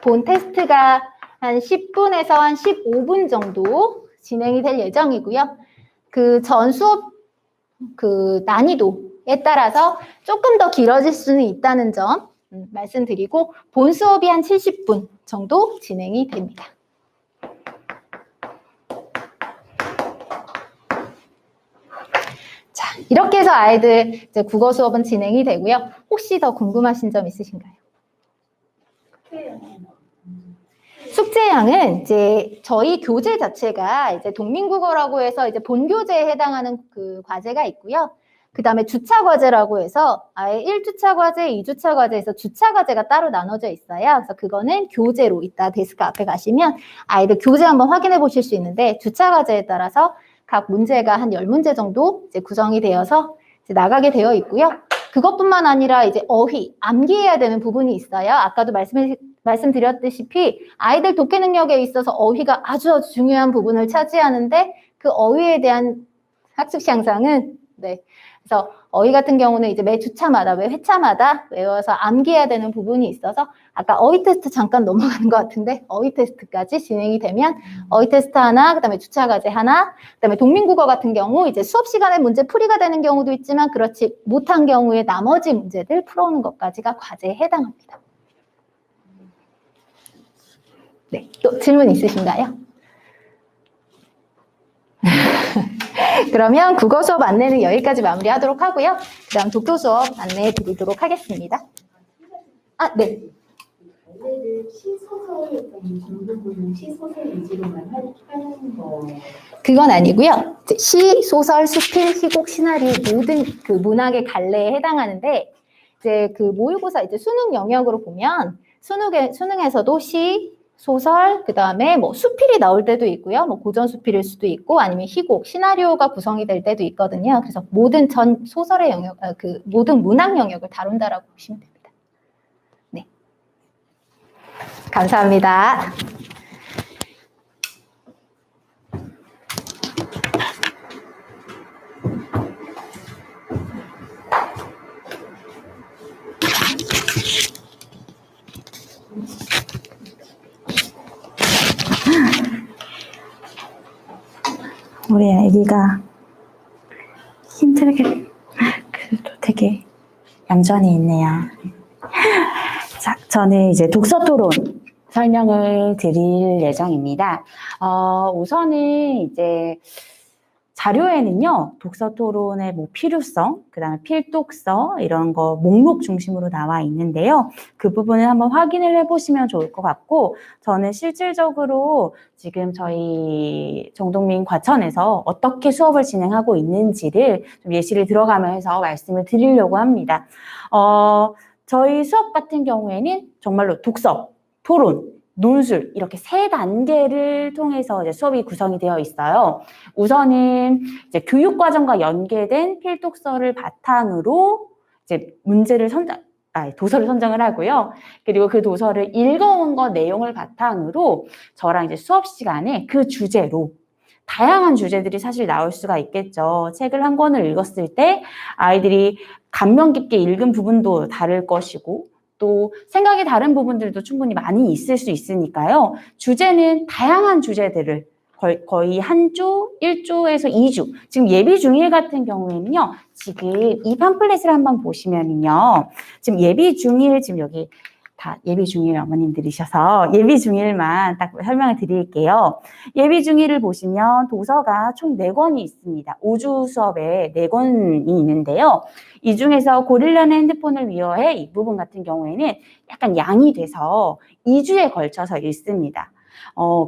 본 테스트가 한 10분에서 한 15분 정도 진행이 될 예정이고요. 그 전 수업 그 난이도에 따라서 조금 더 길어질 수는 있다는 점 말씀드리고 본 수업이 한 70분 정도 진행이 됩니다. 자, 이렇게 해서 아이들 이제 국어 수업은 진행이 되고요. 혹시 더 궁금하신 점 있으신가요? 숙제량은 이제 저희 교재 자체가 이제 동민국어라고 해서 이제 본교재에 해당하는 그 과제가 있고요. 그 다음에 주차 과제라고 해서 아예 1주차 과제, 2주차 과제에서 주차 과제가 따로 나눠져 있어요. 그래서 그거는 교재로 이따 데스크 앞에 가시면 아이들 교재 한번 확인해 보실 수 있는데 주차 과제에 따라서 각 문제가 한 10문제 정도 이제 구성이 되어서 이제 나가게 되어 있고요. 그것뿐만 아니라 이제 어휘, 암기해야 되는 부분이 있어요. 아까도 말씀드렸다시피 아이들 독해 능력에 있어서 어휘가 아주 중요한 부분을 차지하는데 그 어휘에 대한 학습 향상은 그래서 어휘 같은 경우는 이제 매 주차마다, 매 회차마다 외워서 암기해야 되는 부분이 있어서 아까 어휘 테스트 잠깐 넘어가는 것 같은데 어휘 테스트까지 진행이 되면 어휘 테스트 하나, 그다음에 주차 과제 하나, 그다음에 동민국어 같은 경우 이제 수업 시간에 문제 풀이가 되는 경우도 있지만 그렇지 못한 경우에 나머지 문제들 풀어오는 것까지가 과제에 해당합니다. 네, 또 질문 있으신가요? 그러면 국어 수업 안내는 여기까지 마무리하도록 하고요. 그 다음 독해 수업 안내해 드리도록 하겠습니다. 네. 원래는 시소설 공부는 시소설 위주로만 하는 거. 그건 아니고요. 시, 소설, 수필, 희곡, 시나리오 모든 그 문학의 갈래에 해당하는데 이제 그 모의고사 이제 수능 영역으로 보면 수능에서도 시, 소설, 그 다음에 뭐 수필이 나올 때도 있고요. 뭐 고전 수필일 수도 있고 아니면 희곡, 시나리오가 구성이 될 때도 있거든요. 그래서 모든 소설의 영역, 모든 문학 영역을 다룬다라고 보시면 됩니다. 네. 감사합니다. 우리 아기가 힘들게 그래도 되게 얌전히 있네요. 자, 저는 이제 독서 토론 설명을 드릴 예정입니다. 우선은 이제 자료에는요, 독서 토론의 뭐 필요성, 그 다음에 필독서, 이런 거 목록 중심으로 나와 있는데요. 그 부분을 한번 확인을 해보시면 좋을 것 같고, 저는 실질적으로 지금 저희 정동민 과천에서 어떻게 수업을 진행하고 있는지를 좀 예시를 들어가면서 말씀을 드리려고 합니다. 저희 수업 같은 경우에는 정말로 독서, 토론, 논술 이렇게 3단계를 통해서 이제 수업이 구성이 되어 있어요. 우선은 이제 교육과정과 연계된 필독서를 바탕으로 이제 도서를 선정을 하고요. 그리고 그 도서를 읽어온 거 내용을 바탕으로 저랑 이제 수업 시간에 그 주제로 다양한 주제들이 사실 나올 수가 있겠죠. 책을 한 권을 읽었을 때 아이들이 감명 깊게 읽은 부분도 다를 것이고 또 생각이 다른 부분들도 충분히 많이 있을 수 있으니까요. 주제는 다양한 주제들을 거의 한 주, 1주에서 2주. 지금 예비 중일 같은 경우에는요. 지금 이 팜플렛을 한번 보시면은요. 지금 예비 중일 지금 여기 다 예비 중일 어머님들이셔서 예비 중일만 딱 설명을 드릴게요. 예비 중일을 보시면 도서가 총 4권이 있습니다. 5주 수업에 4권이 있는데요. 이 중에서 고릴라는 핸드폰을 위로해 이 부분 같은 경우에는 약간 양이 돼서 2주에 걸쳐서 읽습니다.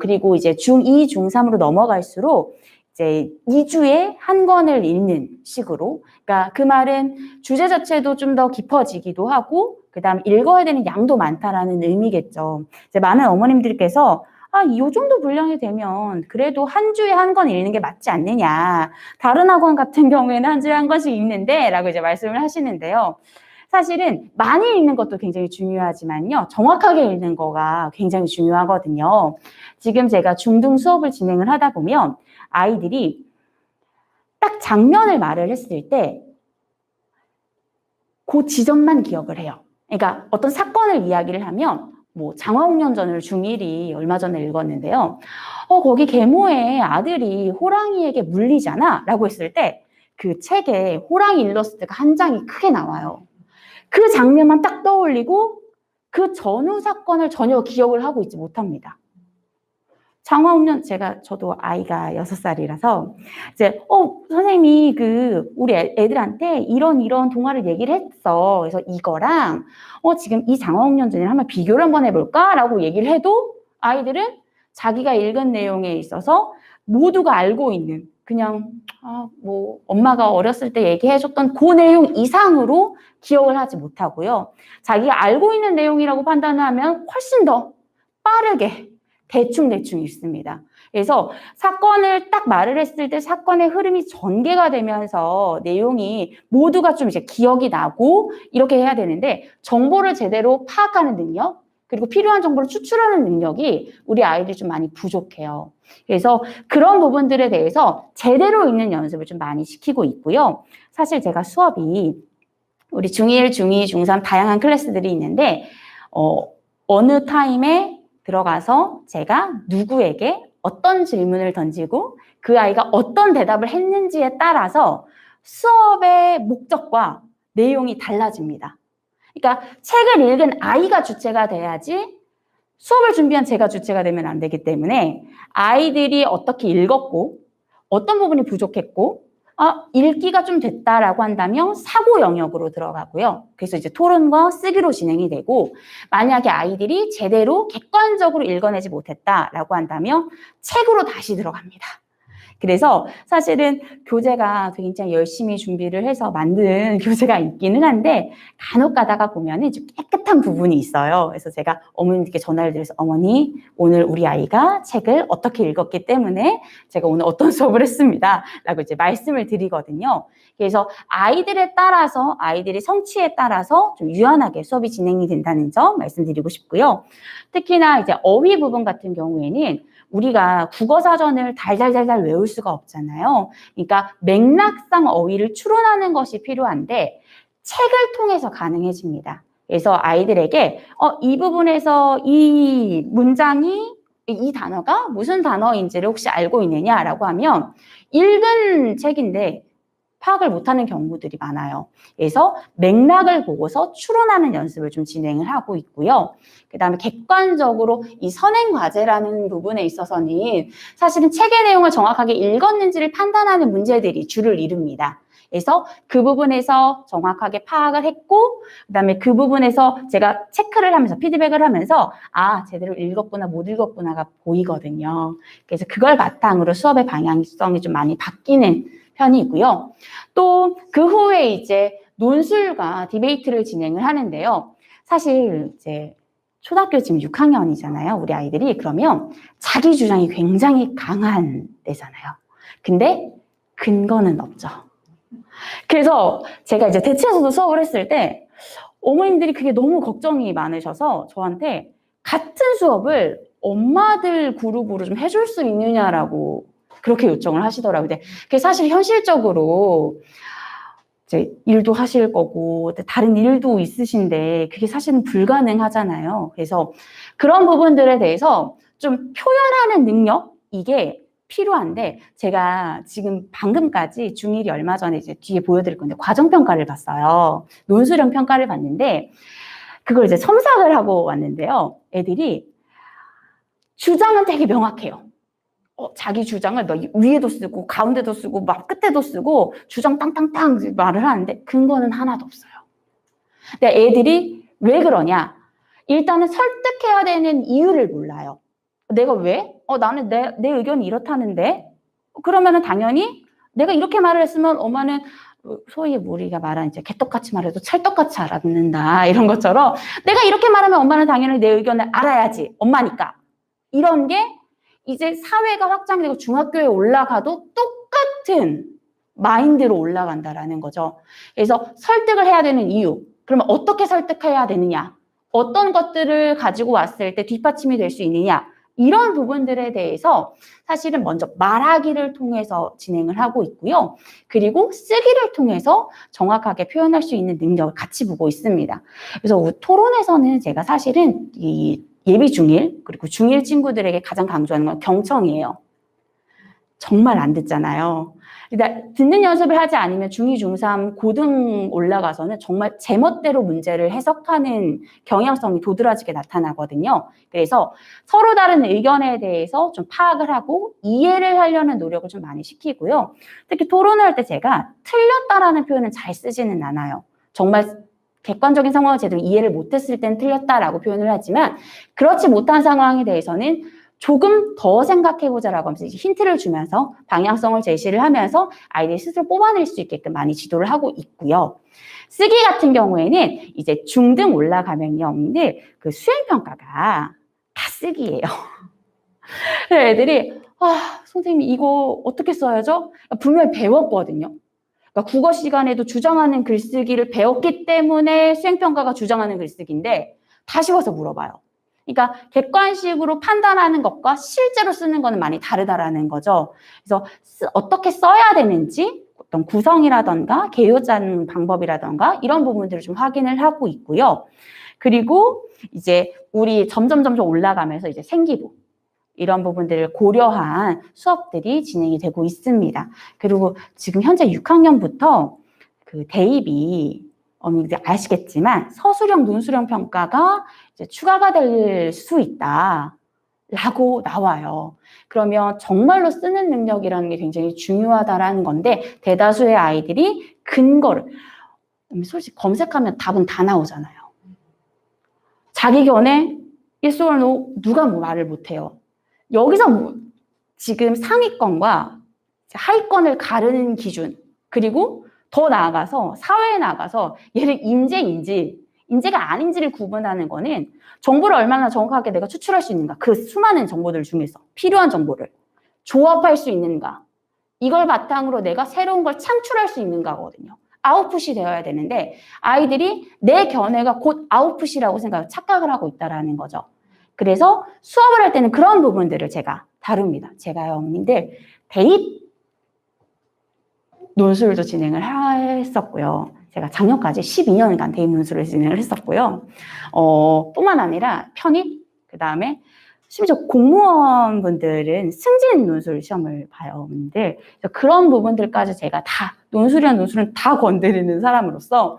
그리고 이제 중2, 중3으로 넘어갈수록 이제 2주에 한 권을 읽는 식으로, 그러니까 그 말은 주제 자체도 좀 더 깊어지기도 하고 그 다음 읽어야 되는 양도 많다라는 의미겠죠. 이제 많은 어머님들께서 이 정도 분량이 되면 그래도 한 주에 한 권 읽는 게 맞지 않느냐. 다른 학원 같은 경우에는 한 주에 한 권씩 읽는데 라고 이제 말씀을 하시는데요. 사실은 많이 읽는 것도 굉장히 중요하지만요. 정확하게 읽는 거가 굉장히 중요하거든요. 지금 제가 중등 수업을 진행을 하다 보면 아이들이 딱 장면을 말을 했을 때 그 지점만 기억을 해요. 그러니까 어떤 사건을 이야기를 하면 뭐 장화홍련전을 중1이 얼마 전에 읽었는데요. 거기 계모에 아들이 호랑이에게 물리잖아 라고 했을 때 그 책에 호랑이 일러스트가 한 장이 크게 나와요. 그 장면만 딱 떠올리고 그 전후 사건을 전혀 기억을 하고 있지 못합니다. 장화홍련 저도 아이가 6살이라서 이제 선생님이 우리 애들한테 이런 동화를 얘기를 했어. 그래서 이거랑 지금 이 장화홍련전이랑 한번 비교를 한번 해볼까라고 얘기를 해도 아이들은 자기가 읽은 내용에 있어서 모두가 알고 있는 그냥 뭐 엄마가 어렸을 때 얘기해줬던 그 내용 이상으로 기억을 하지 못하고요. 자기가 알고 있는 내용이라고 판단하면 훨씬 더 빠르게 대충 읽습니다. 그래서 사건을 딱 말을 했을 때 사건의 흐름이 전개가 되면서 내용이 모두가 좀 이제 기억이 나고 이렇게 해야 되는데 정보를 제대로 파악하는 능력 그리고 필요한 정보를 추출하는 능력이 우리 아이들이 좀 많이 부족해요. 그래서 그런 부분들에 대해서 제대로 읽는 연습을 좀 많이 시키고 있고요. 사실 제가 수업이 우리 중1, 중2, 중3 다양한 클래스들이 있는데 어느 타임에 들어가서 제가 누구에게 어떤 질문을 던지고 그 아이가 어떤 대답을 했는지에 따라서 수업의 목적과 내용이 달라집니다. 그러니까 책을 읽은 아이가 주체가 돼야지 수업을 준비한 제가 주체가 되면 안 되기 때문에 아이들이 어떻게 읽었고 어떤 부분이 부족했고 읽기가 좀 됐다라고 한다면 사고 영역으로 들어가고요. 그래서 이제 토론과 쓰기로 진행이 되고 만약에 아이들이 제대로 객관적으로 읽어내지 못했다라고 한다면 책으로 다시 들어갑니다. 그래서 사실은 교재가 굉장히 열심히 준비를 해서 만든 교재가 있기는 한데 간혹 가다가 보면은 좀 깨끗한 부분이 있어요. 그래서 제가 어머님께 전화를 드려서 어머니 오늘 우리 아이가 책을 어떻게 읽었기 때문에 제가 오늘 어떤 수업을 했습니다. 라고 이제 말씀을 드리거든요. 그래서 아이들에 따라서 아이들의 성취에 따라서 좀 유연하게 수업이 진행이 된다는 점 말씀드리고 싶고요. 특히나 이제 어휘 부분 같은 경우에는 우리가 국어사전을 달달달달 외울 수가 없잖아요. 그러니까 맥락상 어휘를 추론하는 것이 필요한데 책을 통해서 가능해집니다. 그래서 아이들에게 이 부분에서 이 문장이 이 단어가 무슨 단어인지를 혹시 알고 있느냐라고 하면 읽은 책인데 파악을 못하는 경우들이 많아요. 그래서 맥락을 보고서 추론하는 연습을 좀 진행을 하고 있고요. 그 다음에 객관적으로 이 선행과제라는 부분에 있어서는 사실은 책의 내용을 정확하게 읽었는지를 판단하는 문제들이 주를 이룹니다. 그래서 그 부분에서 정확하게 파악을 했고 그다음에 그 부분에서 제가 체크를 하면서 피드백을 하면서 제대로 읽었구나 못 읽었구나가 보이거든요. 그래서 그걸 바탕으로 수업의 방향성이 좀 많이 바뀌는 편이고요. 또 그 후에 이제 논술과 디베이트를 진행을 하는데요. 사실 이제 초등학교 지금 6학년이잖아요. 우리 아이들이. 그러면 자기 주장이 굉장히 강한 때잖아요. 근데 근거는 없죠. 그래서 제가 이제 대체에서도 수업을 했을 때 어머님들이 그게 너무 걱정이 많으셔서 저한테 같은 수업을 엄마들 그룹으로 좀 해줄 수 있느냐라고 그렇게 요청을 하시더라고요. 근데 그게 사실 현실적으로 이제 일도 하실 거고 다른 일도 있으신데 그게 사실은 불가능하잖아요. 그래서 그런 부분들에 대해서 좀 표현하는 능력 이게 필요한데 제가 지금 방금까지 중1이 얼마 전에 이제 뒤에 보여드릴 건데 과정평가를 봤어요. 논술형 평가를 봤는데 그걸 이제 첨삭을 하고 왔는데요. 애들이 주장은 되게 명확해요. 자기 주장을 너 위에도 쓰고 가운데도 쓰고 막 끝에도 쓰고 주장 땅땅땅 말을 하는데 근거는 하나도 없어요. 근데 애들이 왜 그러냐? 일단은 설득해야 되는 이유를 몰라요. 내가 왜? 나는 내 의견이 이렇다는데? 그러면은 당연히 내가 이렇게 말을 했으면 엄마는 소위 우리가 말하는 이제 개떡같이 말해도 찰떡같이 알아듣는다 이런 것처럼 내가 이렇게 말하면 엄마는 당연히 내 의견을 알아야지 엄마니까 이런 게 이제 사회가 확장이 되고 중학교에 올라가도 똑같은 마인드로 올라간다라는 거죠. 그래서 설득을 해야 되는 이유. 그러면 어떻게 설득해야 되느냐? 어떤 것들을 가지고 왔을 때 뒷받침이 될 수 있느냐? 이런 부분들에 대해서 사실은 먼저 말하기를 통해서 진행을 하고 있고요. 그리고 쓰기를 통해서 정확하게 표현할 수 있는 능력을 같이 보고 있습니다. 그래서 토론에서는 제가 사실은 이 예비 중1 그리고 중1 친구들에게 가장 강조하는 건 경청이에요. 정말 안 듣잖아요. 그러니까 듣는 연습을 하지 않으면 중2, 중3, 고등 올라가서는 정말 제멋대로 문제를 해석하는 경향성이 도드라지게 나타나거든요. 그래서 서로 다른 의견에 대해서 좀 파악을 하고 이해를 하려는 노력을 좀 많이 시키고요. 특히 토론을 할 때 제가 틀렸다라는 표현은 잘 쓰지는 않아요. 정말 객관적인 상황을 제대로 이해를 못했을 땐 틀렸다라고 표현을 하지만 그렇지 못한 상황에 대해서는 조금 더 생각해보자라고 하면서 힌트를 주면서 방향성을 제시를 하면서 아이들이 스스로 뽑아낼 수 있게끔 많이 지도를 하고 있고요. 쓰기 같은 경우에는 이제 중등 올라가면요, 그 수행평가가 다 쓰기예요. 그래서 애들이 선생님 이거 어떻게 써야죠? 분명히 배웠거든요. 그러니까 국어 시간에도 주장하는 글쓰기를 배웠기 때문에 수행평가가 주장하는 글쓰기인데 다시 와서 물어봐요. 그러니까 객관식으로 판단하는 것과 실제로 쓰는 거는 많이 다르다라는 거죠. 그래서 어떻게 써야 되는지 어떤 구성이라던가 개요 짜는 방법이라던가 이런 부분들을 좀 확인을 하고 있고요. 그리고 이제 우리 점점 올라가면서 이제 생기부 이런 부분들을 고려한 수업들이 진행이 되고 있습니다. 그리고 지금 현재 6학년부터 그 대입이 이제 아시겠지만 서술형, 논술형 평가가 이제 추가가 될 수 있다라고 나와요. 그러면 정말로 쓰는 능력이라는 게 굉장히 중요하다라는 건데 대다수의 아이들이 근거를 솔직히 검색하면 답은 다 나오잖아요. 자기 견해 yes or no 누가 뭐 말을 못해요. 여기서 지금 상위권과 하위권을 가르는 기준, 그리고 더 나아가서 사회에 나가서 얘를 인재가 아닌지를 구분하는 거는 정보를 얼마나 정확하게 내가 추출할 수 있는가, 그 수많은 정보들 중에서 필요한 정보를 조합할 수 있는가, 이걸 바탕으로 내가 새로운 걸 창출할 수 있는가거든요. 아웃풋이 되어야 되는데 아이들이 내 견해가 곧 아웃풋이라고 착각을 하고 있다는 거죠. 그래서 수업을 할 때는 그런 부분들을 제가 다룹니다. 제가요, 어머님들 대입 논술도 진행을 했었고요. 제가 작년까지 12년간 대입 논술을 진행을 했었고요. 뿐만 아니라 편입, 그 다음에 심지어 공무원분들은 승진 논술 시험을 봐요, 어머님들. 그런 부분들까지 제가 다 논술은 다 건드리는 사람으로서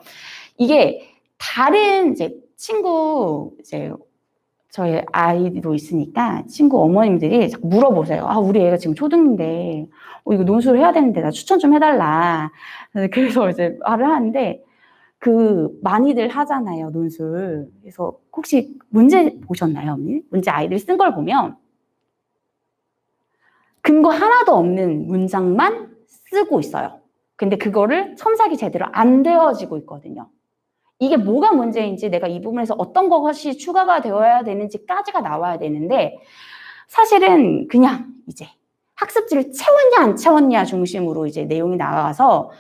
이게 다른 이제 친구 저희 아이도 있으니까 친구 어머님들이 자꾸 물어보세요. 아, 우리 애가 지금 초등인데 이거 논술 해야 되는데 나 추천 좀 해달라. 그래서 이제 말을 하는데 많이들 하잖아요, 논술. 그래서 혹시 문제 보셨나요, 언니? 문제 아이들 쓴 걸 보면 근거 하나도 없는 문장만 쓰고 있어요. 근데 그거를 첨삭이 제대로 안 되어지고 있거든요. 이게 뭐가 문제인지 내가 이 부분에서 어떤 것이 추가가 되어야 되는지까지가 나와야 되는데 사실은 그냥 이제 학습지를 채웠냐 안 채웠냐 중심으로 이제 내용이 나와서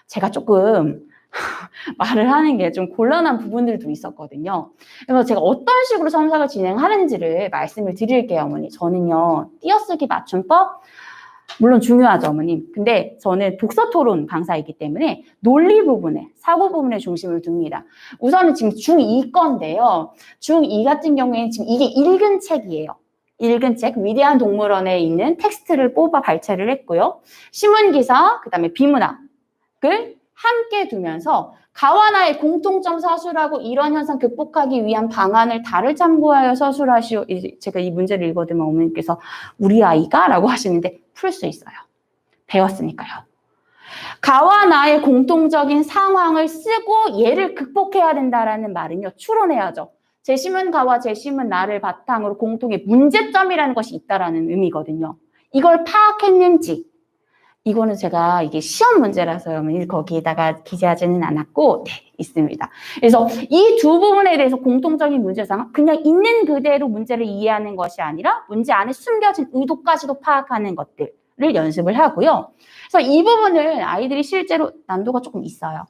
제가 조금 말을 하는 게 좀 곤란한 부분들도 있었거든요. 그래서 제가 어떤 식으로 첨삭을 진행하는지를 말씀을 드릴게요, 어머니. 저는요, 띄어쓰기 맞춤법 물론 중요하죠, 어머님. 근데 저는 독서 토론 강사이기 때문에 논리 부분에, 사고 부분에 중심을 둡니다. 우선은 지금 중2 건데요. 중2 같은 경우에는 지금 이게 읽은 책이에요. 읽은 책, 위대한 동물원에 있는 텍스트를 뽑아 발췌를 했고요. 신문기사, 그 다음에 비문학을 함께 두면서 가와 나의 공통점 서술하고 이런 현상 극복하기 위한 방안을 다를 참고하여 서술하시오. 제가 이 문제를 읽어드리면 어머님께서 우리 아이가? 라고 하시는데 풀 수 있어요. 배웠으니까요. 가와 나의 공통적인 상황을 쓰고 얘를 극복해야 된다라는 말은요. 추론해야죠. 제시문 가와 제시문 나를 바탕으로 공통의 문제점이라는 것이 있다라는 의미거든요. 이걸 파악했는지 이거는 제가 이게 시험 문제라서요. 거기에다가 기재하지는 않았고, 네, 있습니다. 그래서 이 두 부분에 대해서 공통적인 문제상 그냥 있는 그대로 문제를 이해하는 것이 아니라 문제 안에 숨겨진 의도까지도 파악하는 것들을 연습을 하고요. 그래서 이 부분을 아이들이 실제로 난도가 조금 있어요.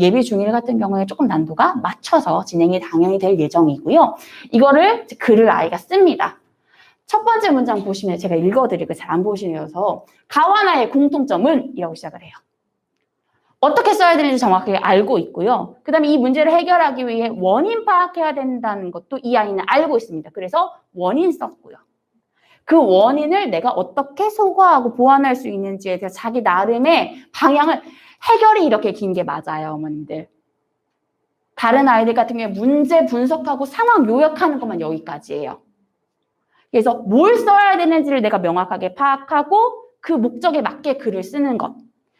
예비 중1 같은 경우에 조금 난도가 맞춰서 진행이 당연히 될 예정이고요. 이거를 글을 아이가 씁니다. 첫 번째 문장 보시면 제가 읽어드리고 잘 안 보시면서 가와 나의 공통점은 이라고 시작을 해요. 어떻게 써야 되는지 정확하게 알고 있고요. 그 다음에 이 문제를 해결하기 위해 원인 파악해야 된다는 것도 이 아이는 알고 있습니다. 그래서 원인 썼고요. 그 원인을 내가 어떻게 소거하고 보완할 수 있는지에 대해서 자기 나름의 방향을 해결이 이렇게 긴 게 맞아요, 어머님들. 다른 아이들 같은 경우에 문제 분석하고 상황 요약하는 것만 여기까지예요. 그래서 뭘 써야 되는지를 내가 명확하게 파악하고 그 목적에 맞게 글을 쓰는 것.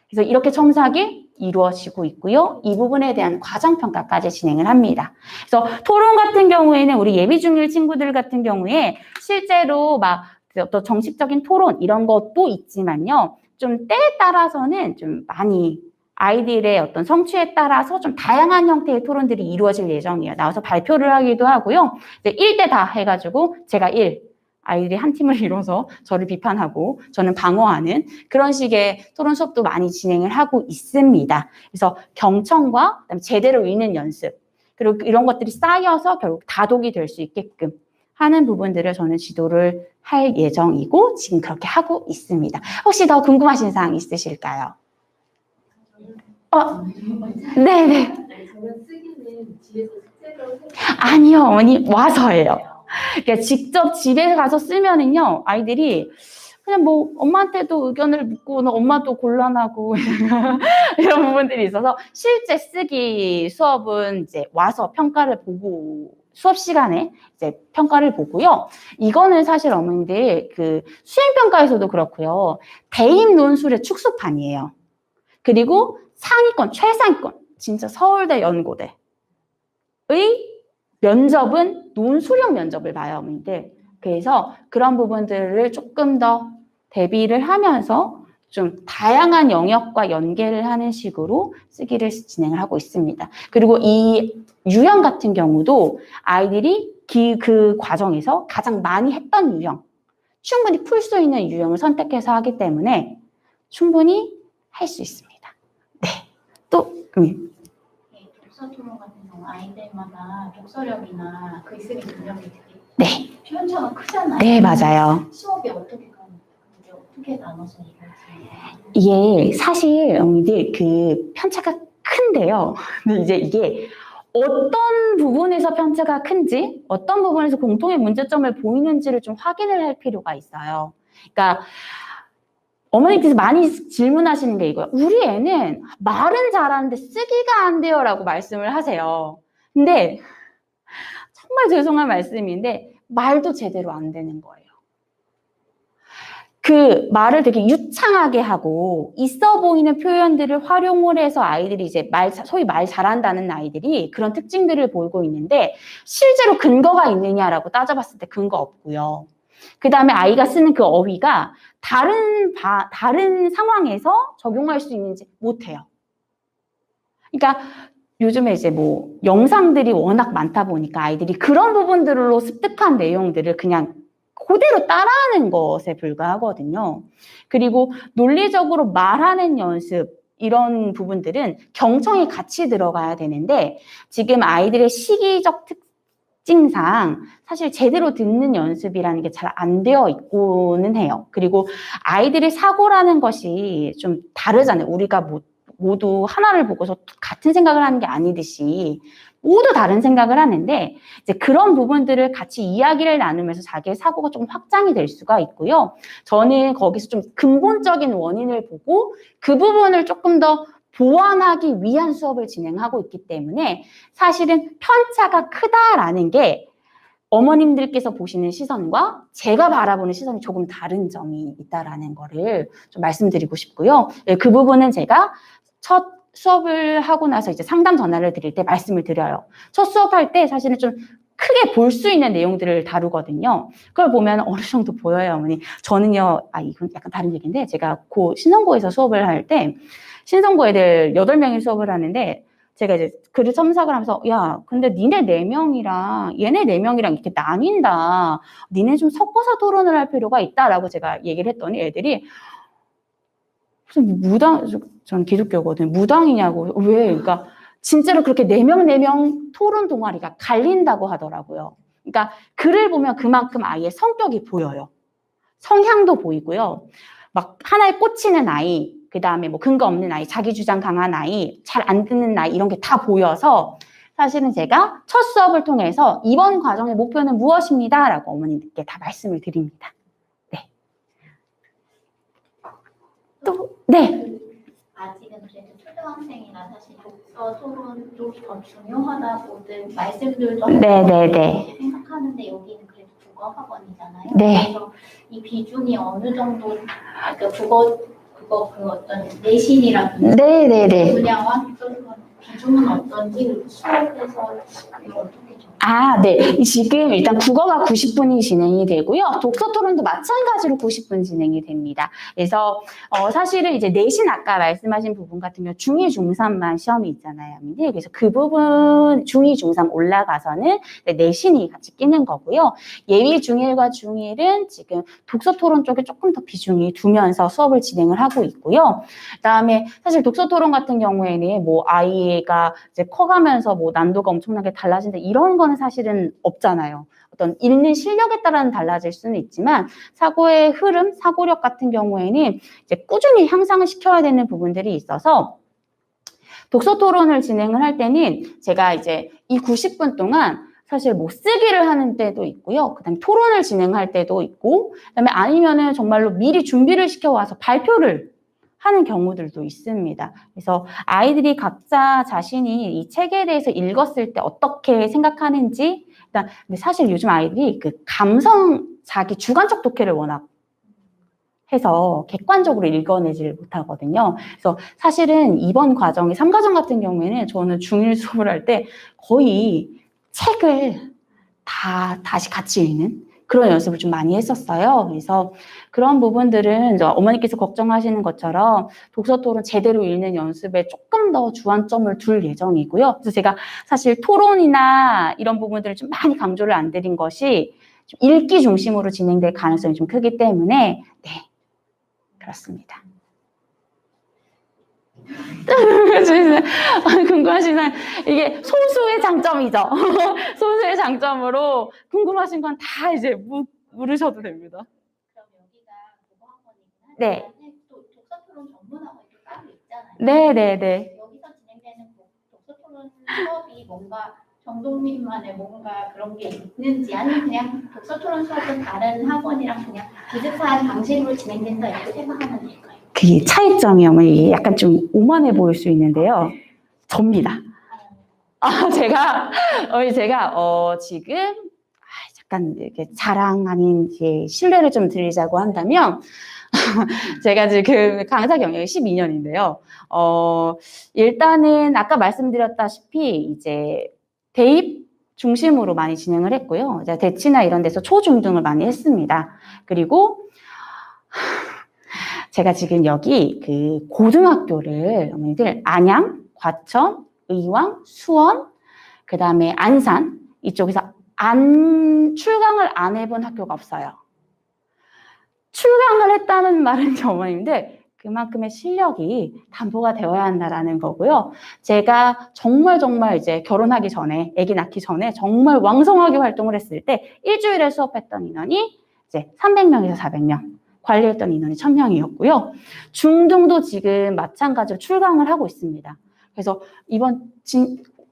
그래서 이렇게 첨삭이 이루어지고 있고요. 이 부분에 대한 과정평가까지 진행을 합니다. 그래서 토론 같은 경우에는 우리 예비 중1 친구들 같은 경우에 실제로 막 어떤 정식적인 토론 이런 것도 있지만요. 좀 때에 따라서는 좀 많이 아이들의 어떤 성취에 따라서 좀 다양한 형태의 토론들이 이루어질 예정이에요. 나와서 발표를 하기도 하고요. 이제 1대 다 해가지고 제가 1, 아이들이 한 팀을 이뤄서 저를 비판하고 저는 방어하는 그런 식의 토론 수업도 많이 진행을 하고 있습니다. 그래서 경청과 그다음에 제대로 읽는 연습 그리고 이런 것들이 쌓여서 결국 다독이 될 수 있게끔 하는 부분들을 저는 지도를 할 예정이고 지금 그렇게 하고 있습니다. 혹시 더 궁금하신 사항 있으실까요? 네네. 저는 쓰기는 집에서 숙제로 해서 아니요, 어머니 와서 해요. 그러니까 직접 집에 가서 쓰면은요, 아이들이 그냥 뭐 엄마한테도 의견을 묻고 엄마도 곤란하고 이런 부분들이 있어서 실제 쓰기 수업은 이제 와서 평가를 보고 수업 시간에 이제 평가를 보고요. 이거는 사실 어머니들 그 수행평가에서도 그렇고요. 대입 논술의 축소판이에요. 그리고 상위권, 최상위권, 진짜 서울대, 연고대의 면접은 논술형 면접을 봐요, 어머니들. 그래서 그런 부분들을 조금 더 대비를 하면서 좀 다양한 영역과 연계를 하는 식으로 쓰기를 진행을 하고 있습니다. 그리고 이 유형 같은 경우도 아이들이 그 과정에서 가장 많이 했던 유형, 충분히 풀 수 있는 유형을 선택해서 하기 때문에 충분히 할 수 있습니다. 네. 또, 독서 토론 같은 경우 아이들마다 독서력이나 글쓰기 능력이 되게 네. 편차가 크잖아요. 네, 맞아요. 수업이 어떻게 가는지 그게 어떻게 나눠서 이루어지나요? 이게 사실 어머니들 그 편차가 큰데요. 근데 이제 이게 어떤 부분에서 편차가 큰지, 어떤 부분에서 공통의 문제점을 보이는지를 좀 확인을 할 필요가 있어요. 그러니까 어머니께서 많이 질문하시는 게 이거예요. 우리 애는 말은 잘하는데 쓰기가 안 돼요 라고 말씀을 하세요. 근데 정말 죄송한 말씀인데 말도 제대로 안 되는 거예요. 그 말을 되게 유창하게 하고 있어 보이는 표현들을 활용을 해서 아이들이 이제 소위 말 잘한다는 아이들이 그런 특징들을 보이고 있는데 실제로 근거가 있느냐라고 따져봤을 때 근거 없고요. 그 다음에 아이가 쓰는 그 어휘가 다른 상황에서 적용할 수 있는지 못해요. 그러니까 요즘에 이제 뭐 영상들이 워낙 많다 보니까 아이들이 그런 부분들로 습득한 내용들을 그냥 그대로 따라하는 것에 불과하거든요. 그리고 논리적으로 말하는 연습, 이런 부분들은 경청이 같이 들어가야 되는데 지금 아이들의 시기적 특징상 사실 제대로 듣는 연습이라는 게 잘 안 되어 있고는 해요. 그리고 아이들의 사고라는 것이 좀 다르잖아요. 우리가 모두 하나를 보고서 같은 생각을 하는 게 아니듯이 모두 다른 생각을 하는데 이제 그런 부분들을 같이 이야기를 나누면서 자기의 사고가 조금 확장이 될 수가 있고요. 저는 거기서 좀 근본적인 원인을 보고 그 부분을 조금 더 보완하기 위한 수업을 진행하고 있기 때문에 사실은 편차가 크다라는 게 어머님들께서 보시는 시선과 제가 바라보는 시선이 조금 다른 점이 있다라는 거를 좀 말씀드리고 싶고요. 그 부분은 제가 첫 수업을 하고 나서 이제 상담 전화를 드릴 때 말씀을 드려요. 첫 수업할 때 사실은 좀 크게 볼 수 있는 내용들을 다루거든요. 그걸 보면 어느 정도 보여요, 어머니. 저는요, 이건 약간 다른 얘기인데, 제가 신성고에서 수업을 할 때, 신성고 애들 8명이 수업을 하는데, 제가 이제 글을 첨삭을 하면서, 야, 근데 니네 4명이랑 얘네 4명이랑 이렇게 나뉜다. 니네 좀 섞어서 토론을 할 필요가 있다라고 제가 얘기를 했더니 애들이, 무슨 무당, 전 기독교거든요. 무당이냐고. 왜? 그러니까 진짜로 그렇게 4명 토론 동아리가 갈린다고 하더라고요. 그러니까 글을 보면 그만큼 아이의 성격이 보여요. 성향도 보이고요. 막 하나에 꽂히는 아이, 그 다음에 뭐 근거 없는 아이, 자기 주장 강한 아이, 잘 안 듣는 아이 이런 게 다 보여서 사실은 제가 첫 수업을 통해서 이번 과정의 목표는 무엇입니다 라고 어머님들께 다 말씀을 드립니다. 네. 또, 네. 아직은 그래도 초등학생이라 사실 독서 토론도 더 중요하다고들 말씀들도 네네네. 생각하는데 여기는 그래도 국어 학원이잖아요. 네. 그래서 이 비중이 어느 정도 그러니까 국어 그 어떤 내신이라든지 네네네. 분야와 비중은 어떤지 수업에서 이거 어떻게 좀 네. 지금 일단 국어가 90분이 진행이 되고요. 독서 토론도 마찬가지로 90분 진행이 됩니다. 그래서 사실은 이제 내신 아까 말씀하신 부분 같은 경우 중2, 중3만 시험이 있잖아요. 그래서 그 부분 중2, 중3 올라가서는 내신이 같이 끼는 거고요. 예위 중1과 중1은 지금 독서 토론 쪽에 조금 더 비중이 두면서 수업을 진행을 하고 있고요. 그다음에 사실 독서 토론 같은 경우에는 뭐 아이가 이제 커가면서 뭐 난도가 엄청나게 달라진다 이런 거는 사실은 없잖아요. 어떤 읽는 실력에 따라는 달라질 수는 있지만 사고의 흐름, 사고력 같은 경우에는 이제 꾸준히 향상을 시켜야 되는 부분들이 있어서 독서 토론을 진행을 할 때는 제가 이제 이 90분 동안 사실 뭐 쓰기를 하는 때도 있고요. 그다음에 토론을 진행할 때도 있고, 그다음에 아니면은 정말로 미리 준비를 시켜와서 발표를 하는 경우들도 있습니다. 그래서 아이들이 각자 자신이 이 책에 대해서 읽었을 때 어떻게 생각하는지, 근데 사실 요즘 아이들이 그 자기 주관적 독해를 워낙 해서 객관적으로 읽어내지를 못하거든요. 그래서 사실은 이번 과정이 3과정 같은 경우에는 저는 중1 수업을 할 때 거의 책을 다시 같이 읽는 그런 연습을 좀 많이 했었어요. 그래서 그런 부분들은 이제 어머니께서 걱정하시는 것처럼 독서 토론 제대로 읽는 연습에 조금 더 주안점을 둘 예정이고요. 그래서 제가 사실 토론이나 이런 부분들을 좀 많이 강조를 안 드린 것이 좀 읽기 중심으로 진행될 가능성이 좀 크기 때문에 네, 그렇습니다. 궁금하시면 이게 소수의 장점이죠. 소수의 장점으로 궁금하신 건 다 이제 물으셔도 됩니다. 그럼 여기가 국어 학원이긴 네. 한데 또 독서 토론 전문 학원이 또 따로 있잖아요. 네네네. 여기서 진행되는 독서 토론 수업이 뭔가 정동민만의 뭔가 그런 게 있는지 아니면 그냥 독서 토론 수업은 다른 학원이랑 그냥 비슷한 방식으로 진행된다 이렇게 생각하면 될까요? 그 차이점이 어머니 약간 좀 오만해 보일 수 있는데요. 접니다. 제가 지금 약간 이렇게 자랑 아닌 이제 신뢰를 좀 드리자고 한다면 제가 지금 강사 경력이 12년인데요. 일단은 아까 말씀드렸다시피 이제 대입 중심으로 많이 진행을 했고요. 이제 대치나 이런 데서 초중등을 많이 했습니다. 그리고 제가 지금 여기 그 고등학교를 어머니들 안양, 과천, 의왕, 수원, 그 다음에 안산 이쪽에서 출강을 안 해본 학교가 없어요. 출강을 했다는 말은 어머님들 그만큼의 실력이 담보가 되어야 한다라는 거고요. 제가 정말 이제 결혼하기 전에, 아기 낳기 전에 정말 왕성하게 활동을 했을 때 일주일에 수업했던 인원이 이제 300명에서 400명. 관리했던 인원이 1000명이었고요. 중등도 지금 마찬가지로 출강을 하고 있습니다. 그래서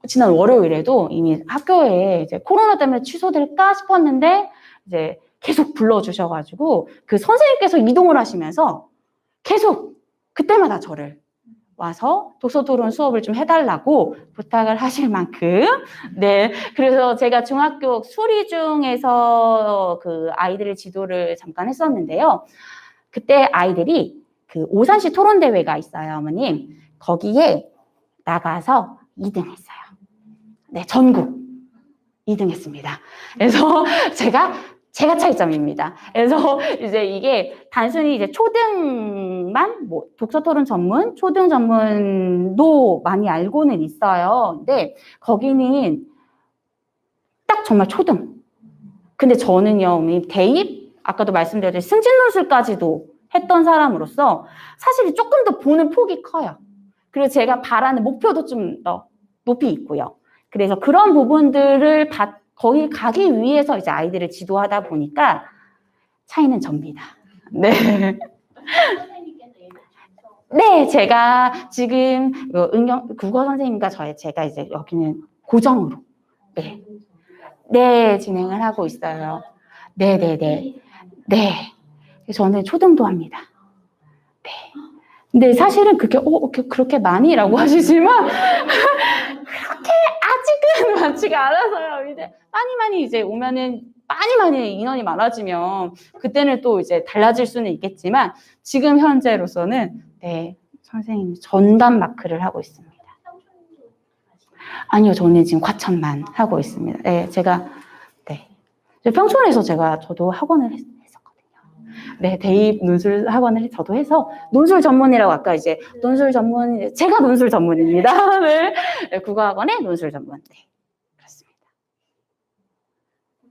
지난 월요일에도 이미 학교에 이제 코로나 때문에 취소될까 싶었는데 이제 계속 불러주셔가지고 그 선생님께서 이동을 하시면서 계속 그때마다 저를 와서 독서 토론 수업을 좀 해달라고 부탁을 하실 만큼 네 그래서 제가 중학교 수리중에서 그 아이들의 지도를 잠깐 했었는데요. 그때 아이들이 그 오산시 토론 대회가 있어요, 어머님. 거기에 나가서 2등했어요. 네, 전국 2등했습니다. 그래서 제가 차이점입니다. 그래서 이제 이게 단순히 이제 초등만 뭐 독서 토론 전문, 초등 전문도 많이 알고는 있어요. 근데 거기는 딱 정말 초등. 근데 저는요, 대입 아까도 말씀드렸듯이 승진 논술까지도 했던 사람으로서 사실 조금 더 보는 폭이 커요. 그리고 제가 바라는 목표도 좀 더 높이 있고요. 그래서 그런 부분들을 거기 가기 위해서 이제 아이들을 지도하다 보니까 차이는 접니다. 네. 선생님께서 얘기 주셔서 네, 제가 지금 국어 선생님과 제가 이제 여기는 고정으로 네, 진행을 하고 있어요. 네네네. 네. 저는 초등도 합니다. 네. 근데 사실은 그렇게 많이라고 하시지만 그렇게 아직은 많지가 않아서요. 이제 많이 이제 오면은 많이 인원이 많아지면 그때는 또 이제 달라질 수는 있겠지만 지금 현재로서는 네, 선생님 전담 마크를 하고 있습니다. 아니요, 저는 지금 과천만 하고 있습니다. 네, 평촌에서 저도 학원을 했었거든요. 네, 대입 논술 학원을 저도 해서 논술 전문이라고 아까 이제 논술 전문, 제가 논술 전문입니다. 네, 국어학원의 논술 전문. 네, 그렇습니다.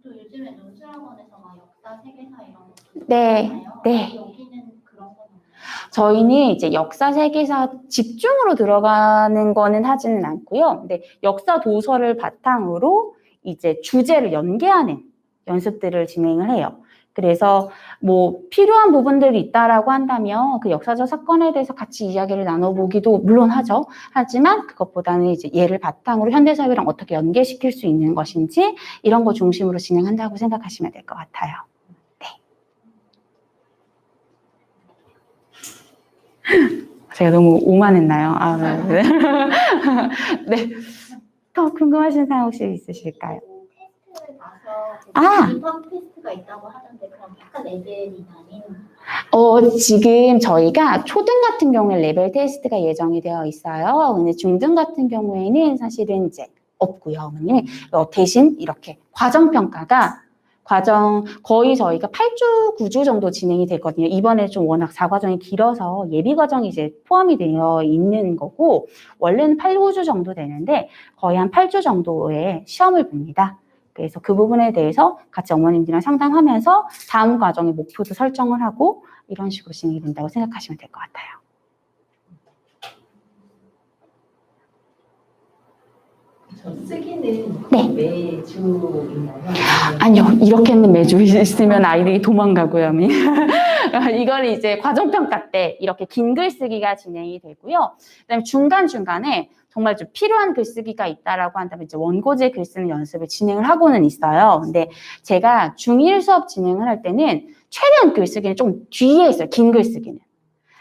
또 요즘에 논술학원에서 막 역사, 세계사 이런 거 네, 있잖아요. 네. 여기는 그런 건 없나요? 저희는 이제 역사 세계사 집중으로 들어가는 거는 하지는 않고요. 근데 역사 도서를 바탕으로 이제 주제를 연계하는 연습들을 진행을 해요. 그래서 뭐 필요한 부분들이 있다라고 한다면 그 역사적 사건에 대해서 같이 이야기를 나눠보기도 물론 하죠. 하지만 그것보다는 이제 얘를 바탕으로 현대사회랑 어떻게 연계시킬 수 있는 것인지 이런 거 중심으로 진행한다고 생각하시면 될 것 같아요. 네. 제가 너무 오만했나요? 아, 네. 네. 더 궁금하신 사항 혹시 있으실까요? 테스트를 봐서 아! 입학 테스트가 있다고 하던데 그럼 약간 레벨이 나뉘는 지금 저희가 초등 같은 경우에 레벨 테스트가 예정이 되어 있어요. 근데 중등 같은 경우에는 사실은 이제 없고요. 어머님. 대신 이렇게 과정평가가 과정 거의 저희가 8주, 9주 정도 진행이 됐거든요. 이번에 좀 워낙 4과정이 길어서 예비 과정이 이제 포함이 되어 있는 거고, 원래는 8, 9주 정도 되는데 거의 한 8주 정도의 시험을 봅니다. 그래서 그 부분에 대해서 같이 어머님들이랑 상담하면서 다음 과정의 목표도 설정을 하고 이런 식으로 진행이 된다고 생각하시면 될 것 같아요. 쓰기는 네. 매주 있나요? 아니요, 이렇게는 매주 있으면 아이들이 도망가고요. 이걸 이제 과정평가 때 이렇게 긴 글쓰기가 진행이 되고요. 그다음에 중간중간에 정말 좀 필요한 글쓰기가 있다라고 한다면 이제 원고지 글 쓰는 연습을 진행을 하고는 있어요. 근데 제가 중1 수업 진행을 할 때는 최대한 글쓰기는 좀 뒤에 있어요. 긴 글쓰기는.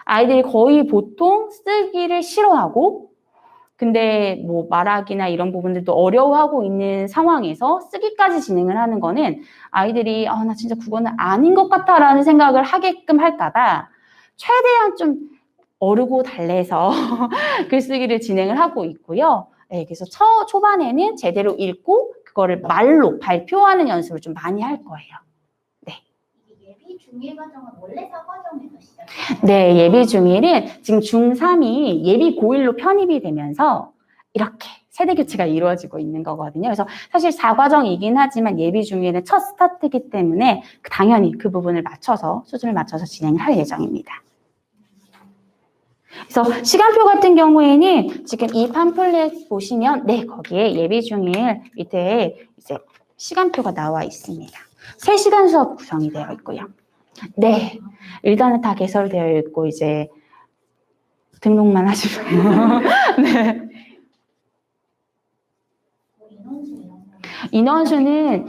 아이들이 거의 보통 쓰기를 싫어하고, 근데 뭐 말하기나 이런 부분들도 어려워하고 있는 상황에서 쓰기까지 진행을 하는 거는 아이들이 나 진짜 국어는 아닌 것 같아라는 생각을 하게끔 할까봐 최대한 좀 어르고 달래서 글쓰기를 진행을 하고 있고요. 네, 그래서 초반에는 제대로 읽고 그거를 말로 발표하는 연습을 좀 많이 할 거예요. 예비 중일 과정은 원래 4과정에서 시작해요. 네, 예비 중1은 지금 중3이 예비 고1로 편입이 되면서 이렇게 세대 교체가 이루어지고 있는 거거든요. 그래서 사실 4과정이긴 하지만 예비 중1은 첫 스타트이기 때문에 당연히 그 부분을 맞춰서, 수준을 맞춰서 진행을 할 예정입니다. 그래서 시간표 같은 경우에는 지금 이 팜플렛 보시면, 네, 거기에 예비 중1 밑에 이제 시간표가 나와 있습니다. 3시간 수업 구성이 되어 있고요. 네, 일단은 다 개설되어 있고 이제 등록만 하시면 네. 뭐 인원수 이런 거. 인원수는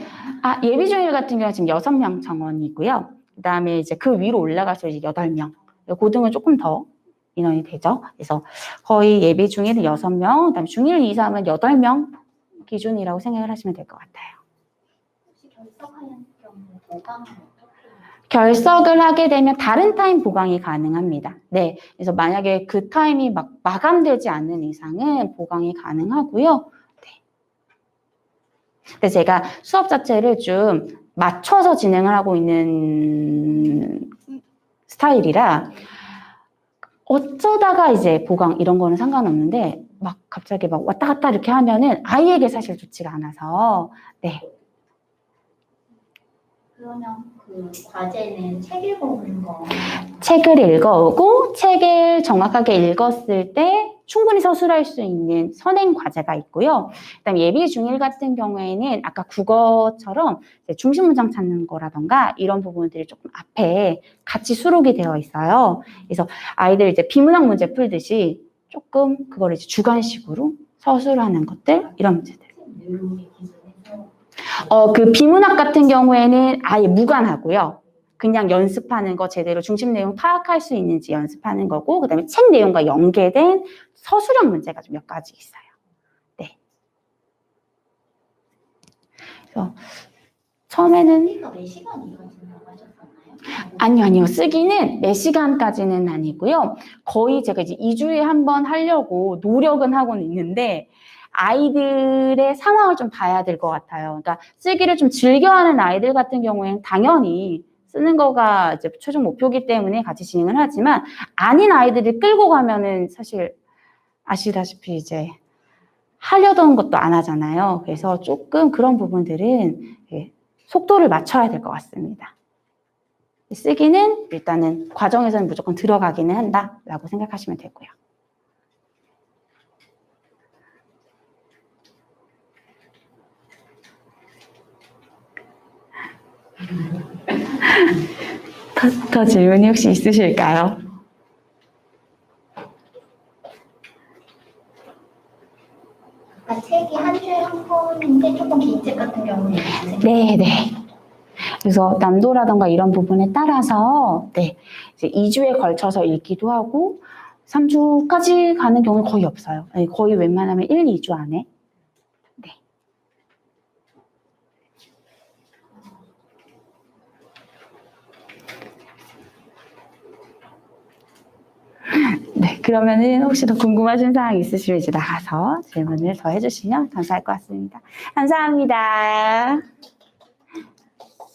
예비 중일 같은 경우는 지금 6명 정원이고요. 그다음에 이제 그 위로 올라가서 이제 8명. 고등은 조금 더 인원이 되죠. 그래서 거의 예비 중일은 6명, 그다음에 중1, 2, 3은 8명 기준이라고 생각을 하시면 될 것 같아요. 혹시 결석하는 경우 보강은 어떻게 해요? 결석을 하게 되면 다른 타임 보강이 가능합니다. 네, 그래서 만약에 그 타임이 막 마감되지 않는 이상은 보강이 가능하고요. 네. 근데 제가 수업 자체를 좀 맞춰서 진행을 하고 있는 스타일이라 어쩌다가 이제 보강 이런 거는 상관없는데 막 갑자기 막 왔다 갔다 이렇게 하면은 아이에게 사실 좋지가 않아서 네. 그러면 그 과제는 책 읽어보는 거. 책을 읽어오고 책을 정확하게 읽었을 때 충분히 서술할 수 있는 선행 과제가 있고요. 그다음에 예비 중1 같은 경우에는 아까 국어처럼 중심 문장 찾는 거라던가 이런 부분들이 조금 앞에 같이 수록이 되어 있어요. 그래서 아이들 이제 비문학 문제 풀듯이 조금 그걸 이제 주관식으로 서술하는 것들, 이런 문제들. 내용의 기준에서 그 비문학 같은 경우에는 아예 무관하고요. 그냥 연습하는 거 제대로 중심 내용 파악할 수 있는지 연습하는 거고, 그다음에 책 내용과 연계된 서술형 문제가 좀 몇 가지 있어요. 네. 그래서 처음에는 쓰기가 몇 시간 이루어진다고 하셨었나요? 아니요. 쓰기는 몇 시간까지는 아니고요. 거의 제가 이제 2주에 한 번 하려고 노력은 하고는 있는데 아이들의 상황을 좀 봐야 될 것 같아요. 그러니까 쓰기를 좀 즐겨하는 아이들 같은 경우에는 당연히 쓰는 거가 이제 최종 목표이기 때문에 같이 진행을 하지만 아닌 아이들을 끌고 가면은 사실 아시다시피 이제 하려던 것도 안 하잖아요. 그래서 조금 그런 부분들은 속도를 맞춰야 될 것 같습니다. 쓰기는 일단은 과정에서는 무조건 들어가기는 한다라고 생각하시면 되고요. 더 질문이 혹시 있으실까요? 아까 책이 한 주에 한 권인데 조금 긴 책 같은 경우는 네. 그래서 난도라던가 이런 부분에 따라서 이제 2주에 걸쳐서 읽기도 하고 3주까지 가는 경우는 거의 없어요. 거의 웬만하면 1, 2주 안에. 네, 그러면은 혹시 더 궁금하신 사항 있으시면 이제 나가서 질문을 더 해주시면 감사할 것 같습니다. 감사합니다.